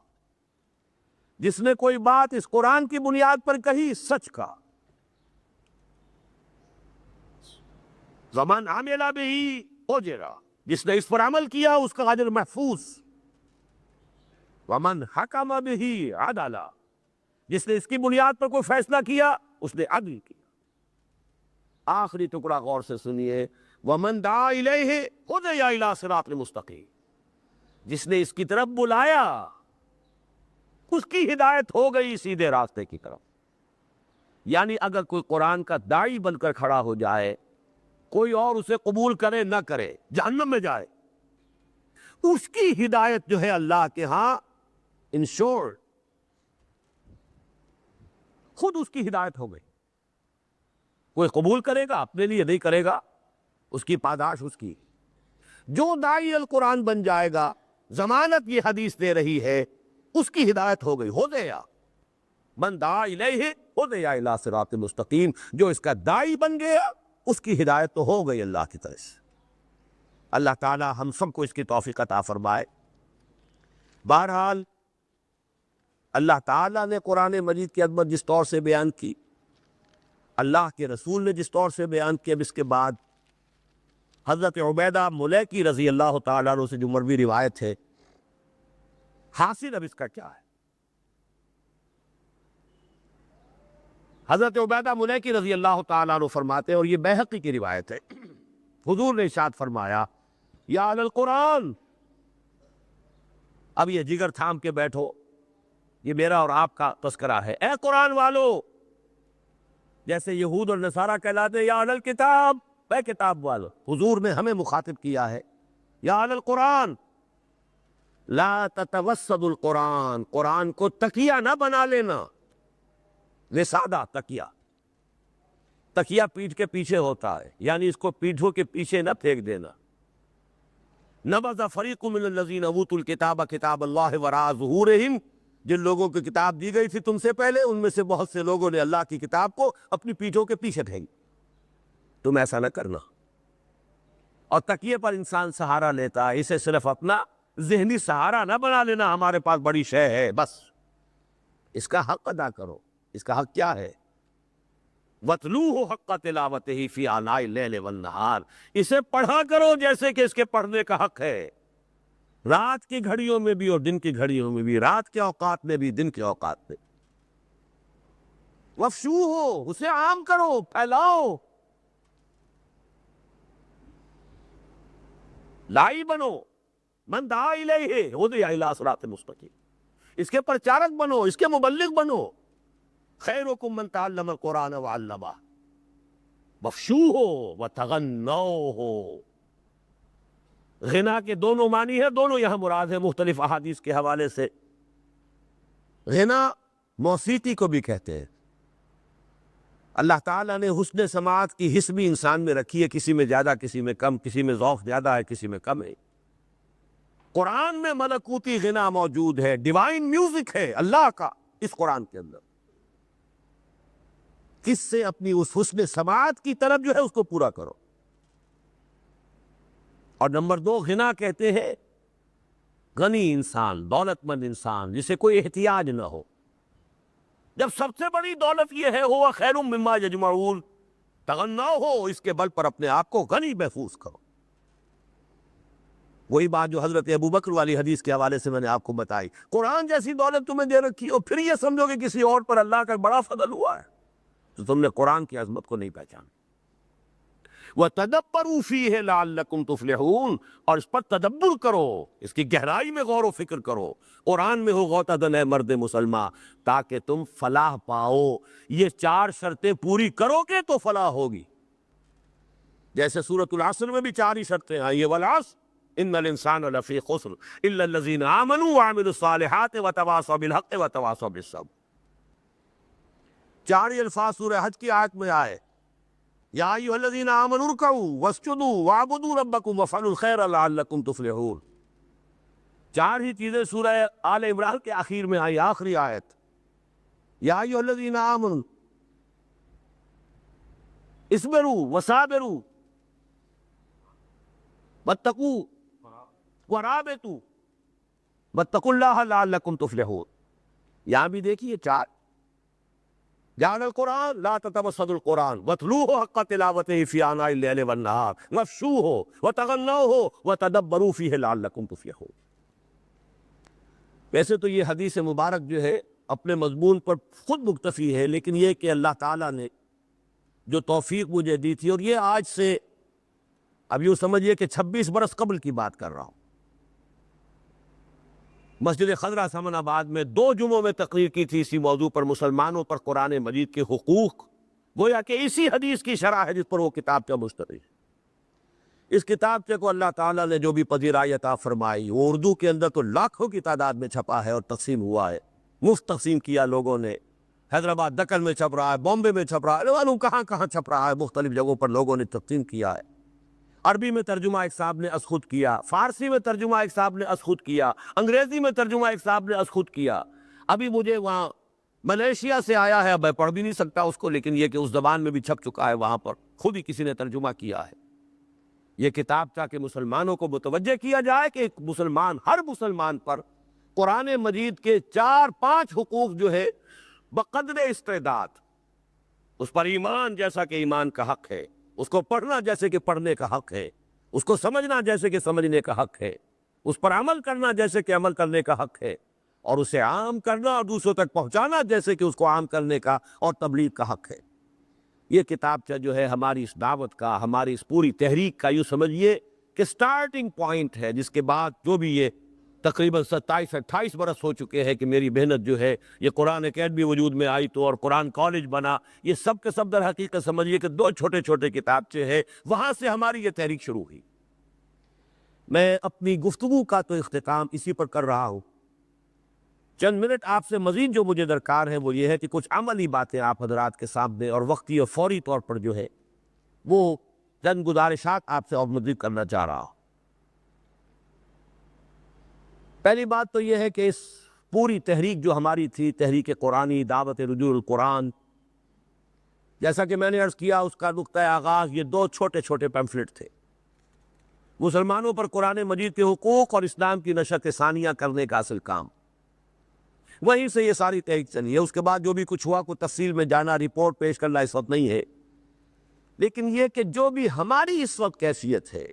جس نے کوئی بات اس قرآن کی بنیاد پر کہی سچ کہا۔ ومن عمل بہ اجر، جس نے اس پر عمل کیا اس کا اجر محفوظ۔ ومن حکم بہ عدل، جس نے اس کی بنیاد پر کوئی فیصلہ کیا اس نے عدل کیا۔ آخری ٹکڑا غور سے سنیے، ومن دعا الیہ ہدی الی صراط مستقیم، جس نے اس کی طرف بلایا اس کی ہدایت ہو گئی سیدھے راستے کی طرف۔ یعنی اگر کوئی قرآن کا داعی بن کر کھڑا ہو جائے، کوئی اور اسے قبول کرے نہ کرے، جہنم میں جائے، اس کی ہدایت جو ہے اللہ کے ہاں انشور، خود اس کی ہدایت ہو گئی۔ کوئی قبول کرے گا اپنے لیے، نہیں کرے گا اس کی پاداش اس کی۔ جو داعی القرآن بن جائے گا، ضمانت یہ حدیث دے رہی ہے، اس کی ہدایت ہو گئی۔ ہدیٰ من دعا الیہ ہدی الی صراط مستقیم، جو اس کا داعی بن گیا اس کی ہدایت تو ہو گئی اللہ کی طرف سے۔ اللہ تعالی ہم سب کو اس کی توفیق عطا فرمائے۔ بہرحال اللہ تعالیٰ نے قرآن مجید کی عظمت جس طور سے بیان کی، اللہ کے رسول نے جس طور سے بیان کیا، اب اس کے بعد حضرت عبیدہ ملیکی رضی اللہ تعالیٰ عنہ سے جو مروی روایت ہے، حاصل اب اس کا کیا ہے؟ حضرت عبیدہ ملیکی رضی اللہ تعالیٰ عنہ فرماتے ہیں، اور یہ بیہقی کی روایت ہے، حضور نے ارشاد فرمایا یا اہل القرآن، اب یہ جگر تھام کے بیٹھو، یہ میرا اور آپ کا تذکرہ ہے۔ اے قرآن والو، جیسے یہود اور نصارہ کہلاتے ہیں یا اہل الکتاب، اے کتاب والو، حضور نے ہمیں مخاطب کیا ہے، یا اہل القرآن لا تتوسد القرآن، قرآن کو تکیہ نہ بنا لینا۔ وسادہ تکیہ، تکیہ پیٹھ کے پیچھے ہوتا ہے، یعنی اس کو پیٹھوں کے پیچھے نہ پھینک دینا۔ نبذ فریق من الذین اوتوا الکتاب کتاب اللہ وراء ظہورہم، جن لوگوں کی کتاب دی گئی تھی تم سے پہلے، ان میں سے بہت سے لوگوں نے اللہ کی کتاب کو اپنی پیٹھوں کے پیچھے پھینک۔ تم ایسا نہ کرنا۔ اور تکیے پر انسان سہارا لیتا ہے، اسے صرف اپنا ذہنی سہارا نہ بنا لینا، ہمارے پاس بڑی شے ہے بس۔ اس کا حق ادا کرو۔ اس کا حق کیا ہے؟ وَاتْلُوهُ حَقَّ تِلَاوَتِهِ فِي آنَاءِ اللَّيْلِ وَالنَّهَارِ، اسے پڑھا کرو جیسے کہ اس کے پڑھنے کا حق ہے، رات کی گھڑیوں میں بھی اور دن کی گھڑیوں میں بھی، رات کے اوقات میں بھی دن کے اوقات میں۔ وَافْشُوهُ، اسے عام کرو، پھیلاؤ، لائی بنو۔ من دعا الیہ ہدی الی صراط مستقیم، اس کے پرچارک بنو، اس کے مبلغ بنو۔ خیرکم من تعلم القرآن وعلمہ وافشوہ وتغنوہ، غنا کے دونوں معنی ہیں، دونوں یہاں مراد ہیں مختلف احادیث کے حوالے سے۔ غنا موسیقی کو بھی کہتے ہیں۔ اللہ تعالیٰ نے حسن سماعت کی حس بھی انسان میں رکھی ہے، کسی میں زیادہ کسی میں کم، کسی میں ذوق زیادہ ہے کسی میں کم ہے۔ قرآن میں ملکوتی غنا موجود ہے، ڈیوائن میوزک ہے اللہ کا اس قرآن کے اندر۔ کس سے اپنی اس حسن سماعت کی طرف جو ہے اس کو پورا کرو۔ اور نمبر 2 غنا کہتے ہیں غنی انسان، دولت مند انسان جسے کوئی احتیاج نہ ہو۔ جب سب سے بڑی دولت یہ ہے ہوا خیر مما یجمعون، تغنا ہو اس کے بل پر اپنے آپ کو غنی محفوظ کرو۔ وہی بات جو حضرت ابوبکر والی حدیث کے حوالے سے میں نے آپ کو بتائی، قرآن جیسی دولت تمہیں دے رکھی اور پھر یہ سمجھو کہ کسی اور پر اللہ کا بڑا فضل ہوا ہے، تو تم نے قرآن کی عظمت کو نہیں پہچانا۔ وَتَدَبَّرُوا فِيهِ لَعَلَّكُمْ تُفْلِحُونَ، اور اس پر تدبر کرو، اس کی گہرائی میں غور و فکر کرو۔ قرآن میں ہو غوطہ دن ہے مرد مسلمان، تاکہ تم فلاح پاؤ۔ یہ 4 شرطیں پوری کرو گے تو فلاح ہوگی۔ جیسے سورۃ العصر میں بھی 4 ہی شرطیں آئی ہیں، وَالْعَصْرِ إِنَّ الْإِنسَانَ لَفِي خُسْرٍ إِلَّا الَّذِينَ آمَنُوا وَعَمِلُوا الصَّالِحَاتِ وَتَوَاصَوْا بِالْحَقِّ وَتَوَاصَوْا بِالصَّبْرِ۔ 4 ہی الفاظ سورہ حج کی آیت میں آئے، یا ایھا الذین آمنوا ارکعوا واسجدوا واعبدوا ربکم وافعلوا الخیر لعلکم تفلحون۔ 4 ہی چیزیں سورہ آل عمران کے آخر میں آئی، آخری آیت، یا ایھا الذین آمنوا اصبروا وصابروا واتقوا ورابطوا واتقوا اللہ لعلکم تفلحون۔ یہاں بھی دیکھیے 4، جعل القرآن لا تتوسطوا القرآن واتلوه حق تلاوته في آناء الليل والنهار وافشوه وتغنوه وتدبروا فيه لعلكم تفلحون۔ ویسے تو یہ حدیث مبارک جو ہے اپنے مضمون پر خود مکتفی ہے، لیکن یہ کہ اللہ تعالیٰ نے جو توفیق مجھے دی تھی، اور یہ آج سے اب یوں سمجھیے کہ 26 برس قبل کی بات کر رہا ہوں، مسجد خضرہ سمن آباد میں 2 جمعوں میں تقریر کی تھی اسی موضوع پر، مسلمانوں پر قرآن مجید کے حقوق، گویا کہ اسی حدیث کی شرح ہے جس پر وہ کتابچہ مشتمل ہے۔ اس کتابچے کو اللہ تعالیٰ نے جو بھی پذیرائی عطا فرمائی، وہ اردو کے اندر تو لاکھوں کی تعداد میں چھپا ہے اور تقسیم ہوا ہے، مفت تقسیم کیا لوگوں نے۔ حیدرآباد دکن میں چھپ رہا ہے، بامبے میں چھپ رہا ہے، معلوم کہاں کہاں چھپ رہا ہے، مختلف جگہوں پر لوگوں نے تقسیم کیا ہے۔ عربی میں ترجمہ ایک صاحب نے از خود کیا، فارسی میں ترجمہ ایک صاحب نے از خود کیا، انگریزی میں ترجمہ ایک صاحب نے از خود کیا۔ ابھی مجھے وہاں ملیشیا سے آیا ہے، اب میں پڑھ بھی نہیں سکتا اس کو، لیکن یہ کہ اس زبان میں بھی چھپ چکا ہے، وہاں پر خود ہی کسی نے ترجمہ کیا ہے۔ یہ کتاب تاکہ مسلمانوں کو متوجہ کیا جائے کہ ایک مسلمان، ہر مسلمان پر قرآن مجید کے 4-5 حقوق جو ہے بقدر استعداد، اس پر ایمان جیسا کہ ایمان کا حق ہے، اس کو پڑھنا جیسے کہ پڑھنے کا حق ہے، اس کو سمجھنا جیسے کہ سمجھنے کا حق ہے، اس پر عمل کرنا جیسے کہ عمل کرنے کا حق ہے، اور اسے عام کرنا اور دوسروں تک پہنچانا جیسے کہ اس کو عام کرنے کا اور تبلیغ کا حق ہے۔ یہ کتابچہ جو ہے ہماری اس دعوت کا، ہماری اس پوری تحریک کا، یوں سمجھیے کہ سٹارٹنگ پوائنٹ ہے، جس کے بعد جو بھی یہ تقریباً 27-28 برس ہو چکے ہیں کہ میری محنت جو ہے، یہ قرآن اکیڈمی وجود میں آئی تو، اور قرآن کالج بنا، یہ سب کے سب در حقیقت سمجھیے کہ 2 چھوٹے چھوٹے کتابچے ہیں، وہاں سے ہماری یہ تحریک شروع ہوئی۔ میں اپنی گفتگو کا تو اختتام اسی پر کر رہا ہوں۔ چند منٹ آپ سے مزید جو مجھے درکار ہے وہ یہ ہے کہ کچھ عملی باتیں آپ حضرات کے سامنے اور وقتی اور فوری طور پر جو ہے وہ چند گزارشات آپ سے اور مزید کرنا چاہ رہا ہوں۔ پہلی بات تو یہ ہے کہ اس پوری تحریک جو ہماری تھی، تحریک قرآنی، دعوت رجوع القرآن، جیسا کہ میں نے عرض کیا، اس کا نقطۂ آغاز یہ 2 چھوٹے چھوٹے پیمفلٹ تھے، مسلمانوں پر قرآن مجید کے حقوق اور اسلام کی نشر ثانیہ کرنے کا اصل کام۔ وہیں سے یہ ساری تحریک چلی ہے۔ اس کے بعد جو بھی کچھ ہوا، کوئی تفصیل میں جانا، رپورٹ پیش کرنا اس وقت نہیں ہے، لیکن یہ کہ جو بھی ہماری اس وقت کیفیت ہے،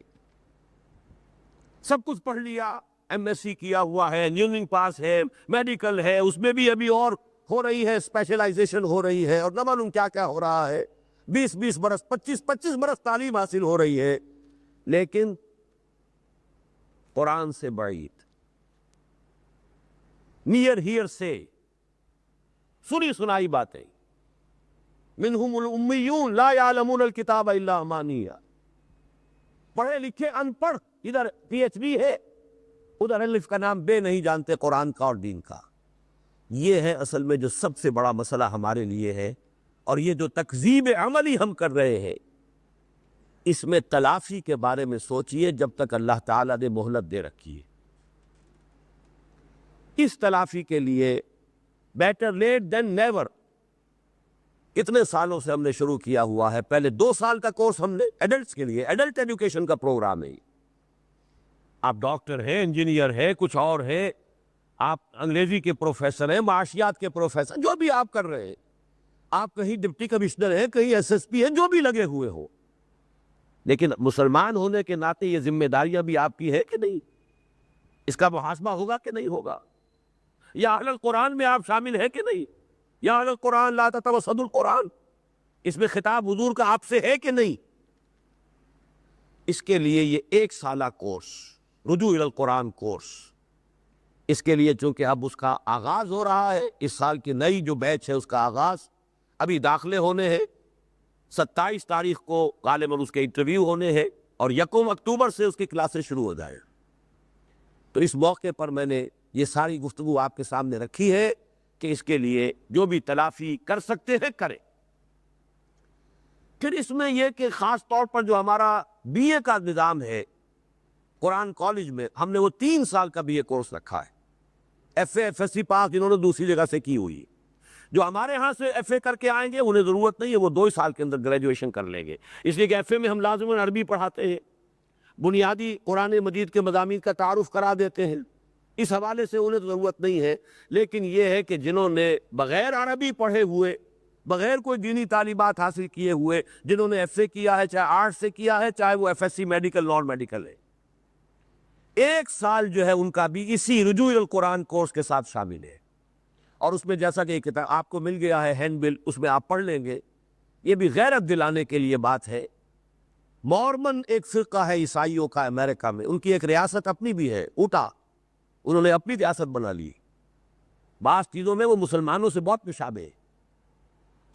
سب کچھ پڑھ لیا، ایم ایس سی کیا ہوا ہے، انجینئرنگ پاس ہے، میڈیکل ہے، اس میں بھی ابھی اور ہو رہی ہے، اسپیشلائزیشن ہو رہی ہے، اور نہ معلوم کیا کیا ہو رہا ہے، 20 برس 25 برس تعلیم حاصل ہو رہی ہے، لیکن قرآن سے بعید، نیئر ہیئر سے سنی سنائی باتیں، منہم الامیون لا یعلمون الکتاب الا امانیہ، پڑھے لکھے ان پڑھ ادھر پی ایچ ڈی ہے، ادھر الف کا نام بے نہیں جانتے قرآن کا اور دین کا۔ یہ ہے اصل میں جو سب سے بڑا مسئلہ ہمارے لیے ہے، اور یہ جو تکذیب عملی ہم کر رہے ہیں، اس میں تلافی کے بارے میں سوچئے جب تک اللہ تعالیٰ نے مہلت دے رکھی ہے۔ اس تلافی کے لیے بیٹر لیٹ دین نیور، اتنے سالوں سے ہم نے شروع کیا ہوا ہے۔ پہلے 2 سال کا کورس ہم نے ایڈلٹس کے لیے، ایڈلٹ ایجوکیشن کا پروگرام ہے۔ آپ ڈاکٹر ہیں، انجینئر ہیں، کچھ اور ہیں، آپ انگریزی کے پروفیسر ہیں، معاشیات کے پروفیسر، جو بھی آپ کر رہے ہیں، آپ کہیں ڈپٹی کمشنر ہیں، کہیں ایس ایس پی ہیں، جو بھی لگے ہوئے ہو، لیکن مسلمان ہونے کے ناطے یہ ذمہ داریاں بھی آپ کی ہے کہ نہیں؟ اس کا محاسبہ ہوگا کہ نہیں ہوگا؟ یا اہل القرآن میں آپ شامل ہیں کہ نہیں؟ یا اہل القرآن لا تتوسطوا القرآن، اس میں خطاب حضور کا آپ سے ہے کہ نہیں؟ اس کے لیے یہ 1 سالہ کورس، رجوع الی القرآن کورس، اس کے لیے چونکہ اب اس کا آغاز ہو رہا ہے، اس سال کی نئی جو بیچ ہے اس کا آغاز، ابھی داخلے ہونے ہیں، 27 تاریخ کو غالباً اس کے انٹرویو ہونے ہیں، اور 1 اکتوبر سے اس کی کلاسیں شروع ہو جائیں۔ تو اس موقع پر میں نے یہ ساری گفتگو آپ کے سامنے رکھی ہے کہ اس کے لیے جو بھی تلافی کر سکتے ہیں کریں۔ پھر اس میں یہ کہ خاص طور پر جو ہمارا بی اے کا نظام ہے قرآن کالج میں، ہم نے وہ 3 سال کا بی اے کورس رکھا ہے۔ F A F S C pass جنہوں نے دوسری جگہ سے کی ہوئی، جو ہمارے ہاں سے ایف اے کر کے آئیں گے انہیں ضرورت نہیں ہے، وہ 2 سال کے اندر گریجویشن کر لیں گے، اس لیے کہ ایف اے میں ہم لازماً عربی پڑھاتے ہیں، بنیادی قرآن مجید کے مضامین کا تعارف کرا دیتے ہیں، اس حوالے سے انہیں ضرورت نہیں ہے۔ لیکن یہ ہے کہ جنہوں نے بغیر عربی پڑھے ہوئے، بغیر کوئی دینی تعلیمات حاصل کیے ہوئے، جنہوں نے ایف اے کیا ہے، چاہے آرٹ سے کیا ہے، چاہے وہ F S C medical non medical ہے، 1 سال جو ہے ان کا بھی اسی رجوع الی القرآن کورس کے ساتھ شامل ہے۔ اور اس میں جیسا کہ کتاب آپ کو مل گیا ہے ہینڈ بل، اس میں آپ پڑھ لیں گے، یہ بھی غیرت دلانے کے لیے بات ہے۔ مورمن ایک فرقہ ہے عیسائیوں کا امریکہ میں، ان کی ایک ریاست اپنی بھی ہے، اوٹا، انہوں نے اپنی ریاست بنا لی، بعض چیزوں میں وہ مسلمانوں سے بہت مشابہ ہے،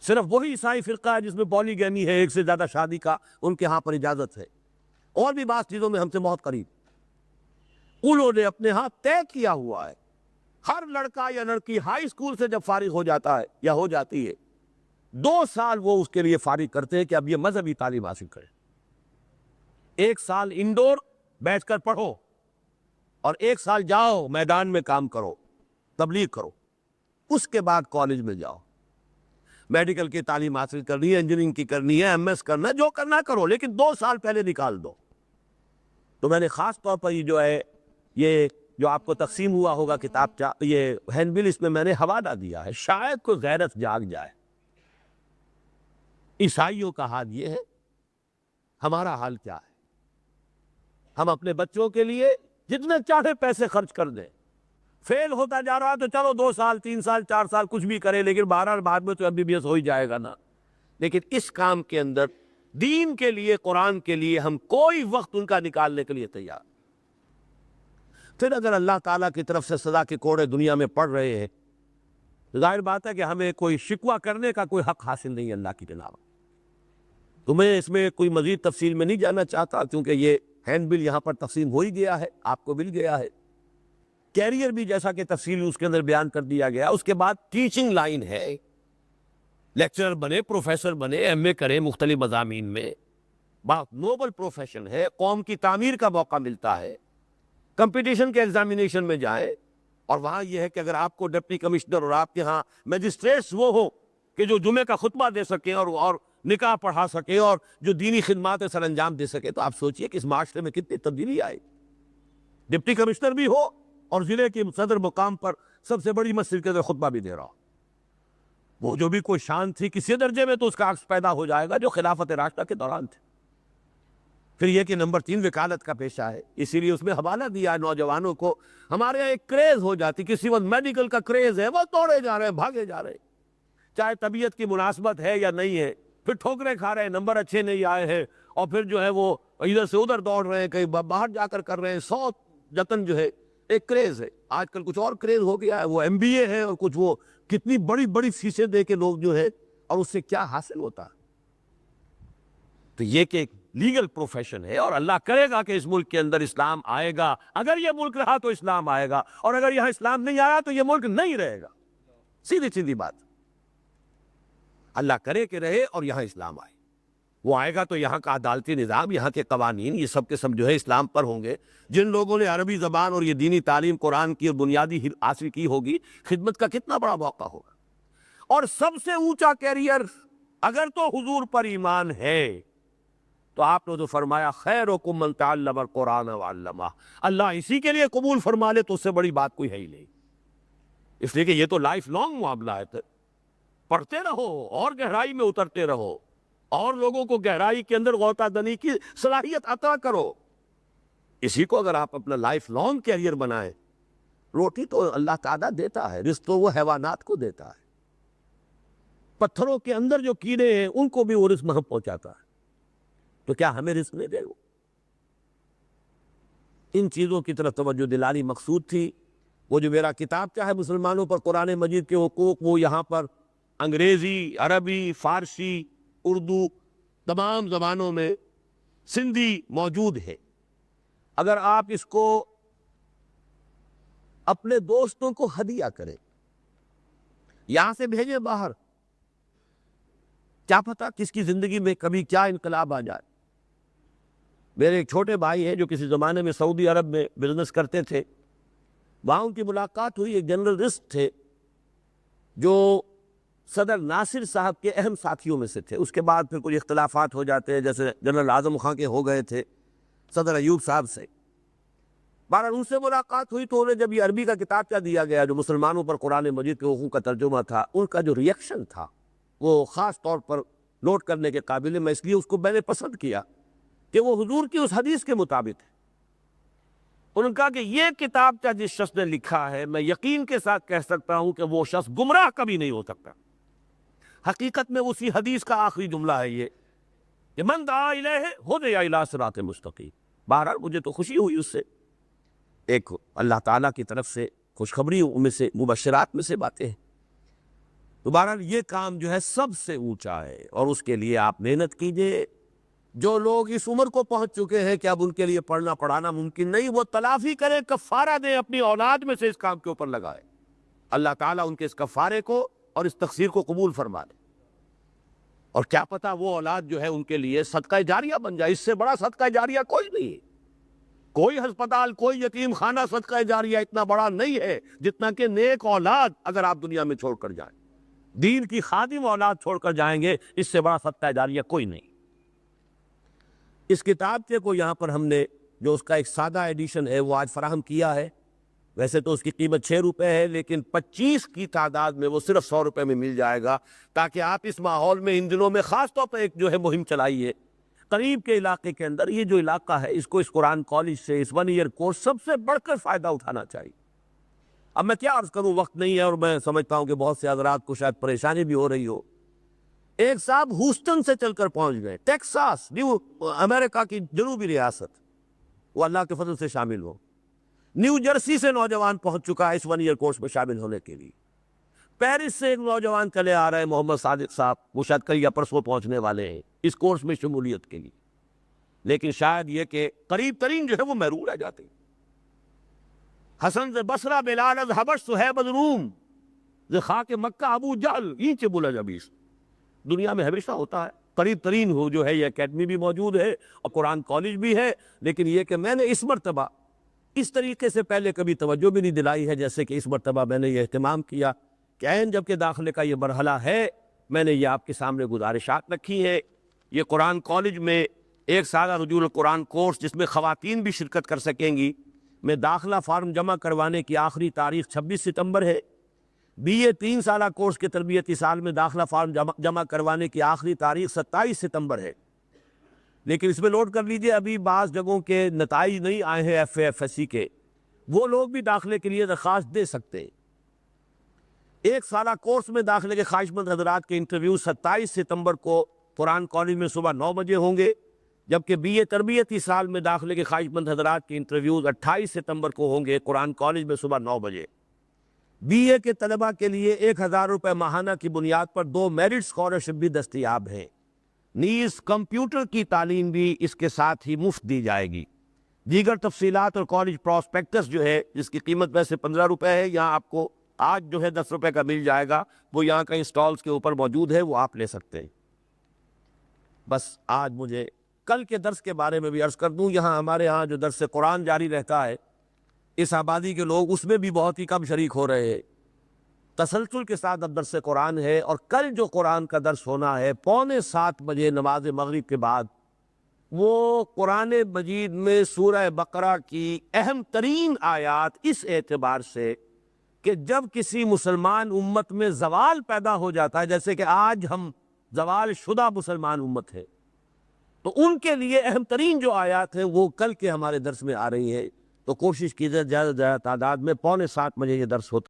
صرف وہی عیسائی فرقہ ہے جس میں پولیگیمی ہے، 1 سے زیادہ شادی کا ان کے ہاں پر اجازت ہے، اور بھی بعض چیزوں میں ہم سے بہت قریب۔ انہوں نے اپنے ہاں طے کیا ہوا ہے، ہر لڑکا یا لڑکی ہائی اسکول سے جب فارغ ہو جاتا ہے یا ہو جاتی ہے، 2 سال وہ اس کے لیے فارغ کرتے ہیں کہ اب یہ مذہبی تعلیم حاصل کرے۔ 1 سال انڈور بیٹھ کر پڑھو، اور 1 سال جاؤ میدان میں کام کرو، تبلیغ کرو، اس کے بعد کالج میں جاؤ، میڈیکل کی تعلیم حاصل کرنی ہے، انجینئرنگ کی کرنی ہے، ایم ایس کرنا ہے، جو کرنا کرو، لیکن 2 سال پہلے نکال دو۔ تو میں نے خاص طور پر یہ جو ہے، یہ جو آپ کو تقسیم ہوا ہوگا کتاب، یہ ہینڈ بل، اس میں میں نے حوالہ دیا ہے، شاید کوئی غیرت جاگ جائے۔ عیسائیوں کا حال یہ ہے، ہمارا حال کیا ہے؟ ہم اپنے بچوں کے لیے جتنے چاہے پیسے خرچ کر دیں، فیل ہوتا جا رہا ہے تو چلو 2 سال 3 سال 4 سال کچھ بھی کرے، لیکن بہرحال بعد میں تو ایم بی بی ایس ہو ہی جائے گا نا۔ لیکن اس کام کے اندر دین کے لیے، قرآن کے لیے ہم کوئی وقت ان کا نکالنے کے لیے تیار۔ پھر اگر اللہ تعالیٰ کی طرف سے سزا کے کوڑے دنیا میں پڑ رہے ہیں، ظاہر بات ہے کہ ہمیں کوئی شکوہ کرنے کا کوئی حق حاصل نہیں ہے اللہ کی جناب۔ تو میں اس میں کوئی مزید تفصیل میں نہیں جانا چاہتا، کیونکہ یہ ہینڈ بل یہاں پر تقسیم ہو ہی گیا ہے، آپ کو مل گیا ہے۔ کیریئر بھی جیسا کہ تفصیل اس کے اندر بیان کر دیا گیا۔ اس کے بعد ٹیچنگ لائن ہے، لیکچرر بنے، پروفیسر بنے، ایم اے کریں مختلف مضامین میں، بہت نوبل پروفیشن ہے، قوم کی تعمیر کا موقع ملتا ہے، کمپٹیشن کے ایگزامینیشن میں جائیں، اور وہاں یہ ہے کہ اگر آپ کو ڈپٹی کمشنر اور آپ کے ہاں میجسٹریٹس وہ ہو کہ جو جمعے کا خطبہ دے سکیں اور نکاح پڑھا سکے اور جو دینی خدمات سر انجام دے سکے، تو آپ سوچئے کہ اس معاشرے میں کتنی تبدیلی آئے۔ ڈپٹی کمشنر بھی ہو اور ضلع کے صدر مقام پر سب سے بڑی مسجد کے اندر خطبہ بھی دے رہا ہو، وہ جو بھی کوئی شان تھی کسی درجے میں تو اس کا عکس پیدا ہو جائے گا جو خلافت راشدہ کے دوران تھے۔ پھر یہ کہ نمبر 3 وکالت کا پیشہ ہے، اسی لیے اس میں حوالہ دیا ہے نوجوانوں کو۔ ہمارے یہاں ایک کریز ہو جاتی، کسی وقت میڈیکل کا کریز ہے، وہ دوڑے جا رہے ہیں، بھاگے جا رہے ہیں، چاہے طبیعت کی مناسبت ہے یا نہیں ہے، پھر ٹھوکریں کھا رہے ہیں، نمبر اچھے نہیں آئے ہیں، اور پھر جو ہے وہ ادھر سے ادھر دوڑ رہے ہیں، کہیں باہر جا کر کر رہے ہیں، 100 جتن جو ہے ایک کریز ہے۔ آج کل کچھ اور کریز ہو گیا ہے، وہ ایم بی اے ہے، اور کچھ وہ کتنی بڑی بڑی فیسیں دے کے لوگ جو ہے، اور اس سے کیا حاصل ہوتا ہے۔ تو یہ کہ لیگل پروفیشن ہے، اور اللہ کرے گا کہ اس ملک کے اندر اسلام آئے گا. اگر یہ ملک رہا تو اسلام آئے گا، اور اگر یہاں اسلام نہیں آیا تو یہ ملک نہیں رہے گا. سیدھی سیدھی بات. اللہ کرے کہ رہے اور یہاں اسلام آئے. وہ آئے گا تو یہاں کا عدالتی نظام، یہاں کے قوانین، یہ سب کے سب جو ہے اسلام پر ہوں گے. جن لوگوں نے عربی زبان اور یہ دینی تعلیم قرآن کی اور بنیادی حاصل کی ہوگی، خدمت کا کتنا بڑا موقع ہوگا. اور سب سے اونچا کیریئر اگر تو حضور پر ایمان ہے تو آپ نے تو فرمایا خیرکم من تعلم القرآن وعلمہ. اللہ اسی کے لیے قبول فرما لے تو اس سے بڑی بات کوئی ہے ہی نہیں. اس لیے کہ یہ تو لائف لانگ معاملہ ہے. پڑھتے رہو اور گہرائی میں اترتے رہو اور لوگوں کو گہرائی کے اندر غوطہ دنی کی صلاحیت عطا کرو. اسی کو اگر آپ اپنا لائف لانگ کیریئر بنائیں. روٹی تو اللہ تعالیٰ دیتا ہے، رزق تو وہ حیوانات کو دیتا ہے. پتھروں کے اندر جو کیڑے ہیں ان کو بھی وہ رزق ہم پہنچاتا ہے. تو کیا ہمیں رزق نہیں دے گا؟ ان چیزوں کی طرف توجہ دلانی مقصود تھی. وہ جو میرا کتاب چاہے مسلمانوں پر قرآن مجید کے حقوق، وہ یہاں پر انگریزی، عربی، فارسی، اردو تمام زبانوں میں، سندھی موجود ہے. اگر آپ اس کو اپنے دوستوں کو ہدیہ کریں، یہاں سے بھیجیں باہر، کیا پتہ کس کی زندگی میں کبھی کیا انقلاب آ جائے. میرے ایک چھوٹے بھائی ہیں جو کسی زمانے میں سعودی عرب میں بزنس کرتے تھے. وہاں ان کی ملاقات ہوئی. ایک جنرل رسک تھے جو صدر ناصر صاحب کے اہم ساتھیوں میں سے تھے. اس کے بعد پھر کچھ اختلافات ہو جاتے ہیں، جیسے جنرل اعظم خان کے ہو گئے تھے صدر ایوب صاحب سے. بہرحال ان سے ملاقات ہوئی تو انہیں جب یہ عربی کا کتابچہ دیا گیا جو مسلمانوں پر قرآن مجید کے حقوق کا ترجمہ تھا، ان کا جو ریئیکشن تھا وہ خاص طور پر نوٹ کرنے کے قابل ہے. میں اس لیے اس کو میں نے پسند کیا کہ وہ حضور کی اس حدیث کے مطابق ہے. انہوں نے کہا کہ یہ کتابچہ جس شخص نے لکھا ہے، میں یقین کے ساتھ کہہ سکتا ہوں کہ وہ شخص گمراہ کبھی نہیں ہو سکتا. حقیقت میں اسی حدیث کا آخری جملہ ہے یہ کہ من دعا الیہ ہدی الی صراط مستقیم. بہرحال مجھے تو خوشی ہوئی اس سے. ایک اللہ تعالیٰ کی طرف سے خوشخبری میں سے، مبشرات میں سے باتیں ہیں. تو بہرحال یہ کام جو ہے سب سے اونچا ہے اور اس کے لیے آپ محنت کیجئے. جو لوگ اس عمر کو پہنچ چکے ہیں کہ اب ان کے لیے پڑھنا پڑھانا ممکن نہیں، وہ تلافی کریں، کفارہ دیں، اپنی اولاد میں سے اس کام کے اوپر لگائے. اللہ تعالیٰ ان کے اس کفارے کو اور اس تقصیر کو قبول فرما دے. اور کیا پتہ وہ اولاد جو ہے ان کے لیے صدقہ جاریہ بن جائے. اس سے بڑا صدقہ جاریہ کوئی نہیں ہے. کوئی ہسپتال، کوئی یتیم خانہ صدقہ جاریہ اتنا بڑا نہیں ہے جتنا کہ نیک اولاد اگر آپ دنیا میں چھوڑ کر جائیں، دین کی خادم اولاد چھوڑ کر جائیں گے، اس سے بڑا صدقہ جاریہ کوئی نہیں. اس کتاب کے کو یہاں پر ہم نے جو اس کا ایک سادہ ایڈیشن ہے وہ آج فراہم کیا ہے. ویسے تو اس کی قیمت 6 روپے ہے، لیکن 25 کی تعداد میں وہ صرف 100 روپے میں مل جائے گا، تاکہ آپ اس ماحول میں ان دنوں میں خاص طور پر ایک جو ہے مہم چلائیے. قریب کے علاقے کے اندر یہ جو علاقہ ہے اس کو اس قرآن کالج سے اس 1 ایئر کورس سب سے بڑھ کر فائدہ اٹھانا چاہیے. اب میں کیا عرض کروں، وقت نہیں ہے اور میں سمجھتا ہوں کہ بہت سے حضرات کو شاید پریشانی بھی ہو رہی ہو. ایک صاحب ہوسٹن سے چل کر پہنچ گئے، ٹیکساس، نیو امریکہ کی جنوبی ریاست، وہ اللہ کے فضل سے شامل ہو. نیو جرسی سے نوجوان پہنچ چکا ہے اس 1 ایئر کورس میں شامل ہونے کے لیے. پیرس سے ایک نوجوان چلے آ رہے ہیں محمد صادق صاحب، وہ شاید کل یا پرسوں پہنچنے والے ہیں اس کورس میں شمولیت کے لیے. لیکن شاید یہ کہ قریب ترین جو ہے وہ محروم رہ جاتے ہیں. حسن سے بصرہ، بلال از حبش، صہیب از روم، ز خاک مکہ ابو جہل، اینچ بولا جبیس. دنیا میں ہمیشہ ہوتا ہے. قریب ترین ہو جو ہے یہ اکیڈمی بھی موجود ہے اور قرآن کالج بھی ہے. لیکن یہ کہ میں نے اس مرتبہ اس طریقے سے پہلے کبھی توجہ بھی نہیں دلائی ہے جیسے کہ اس مرتبہ میں نے یہ اہتمام کیا کہ عین جب کہ داخلے کا یہ مرحلہ ہے، میں نے یہ آپ کے سامنے گزارشات رکھی ہے. یہ قرآن کالج میں ایک سالہ رجوع القرآن کورس جس میں خواتین بھی شرکت کر سکیں گی، میں داخلہ فارم جمع کروانے کی آخری تاریخ 26 ستمبر ہے. BA 3 سالہ کورس کے تربیتی سال میں داخلہ فارم جمع کروانے کی آخری تاریخ 27 ستمبر ہے. لیکن اس میں نوٹ کر لیجئے ابھی بعض جگہوں کے نتائج نہیں آئے ہیں FAFSC کے، وہ لوگ بھی داخلے کے لیے درخواست دے سکتے ہیں. ایک سالہ کورس میں داخلے کے خواہش مند حضرات کے انٹرویو 27 ستمبر کو قرآن کالج میں صبح 9 بجے ہوں گے، جبکہ BA تربیتی سال میں داخلے کے خواہش مند حضرات کے انٹرویوز 28 ستمبر کو ہوں گے قرآن کالج میں صبح 9 بجے. BA کے طلبہ کے لیے 1000 روپے ماہانہ کی بنیاد پر 2 میرٹ اسکالرشپ بھی دستیاب ہیں. نیز کمپیوٹر کی تعلیم بھی اس کے ساتھ ہی مفت دی جائے گی۔ دیگر تفصیلات اور کالج پراسپیکٹس جو ہے جس کی قیمت ویسے 15 روپے ہے، یہاں آپ کو آج جو ہے 10 روپے کا مل جائے گا، وہ یہاں کا اسٹالز کے اوپر موجود ہے، وہ آپ لے سکتے ہیں۔ بس آج مجھے کل کے درس کے بارے میں بھی عرض کر دوں، یہاں ہمارے ہاں جو درس قرآن جاری رہتا ہے، اس آبادی کے لوگ اس میں بھی بہت ہی کم شریک ہو رہے ہیں۔ تسلسل کے ساتھ اب درس قرآن ہے، اور کل جو قرآن کا درس ہونا ہے 6:45 بجے نماز مغرب کے بعد، وہ قرآن مجید میں سورہ بقرہ کی اہم ترین آیات اس اعتبار سے کہ جب کسی مسلمان امت میں زوال پیدا ہو جاتا ہے، جیسے کہ آج ہم زوال شدہ مسلمان امت ہے، تو ان کے لیے اہم ترین جو آیات ہیں وہ کل کے ہمارے درس میں آ رہی ہیں۔ تو کوشش کیجیے زیادہ سے زیادہ تعداد میں 6:45 بجے یہ درس ہوتا ہے۔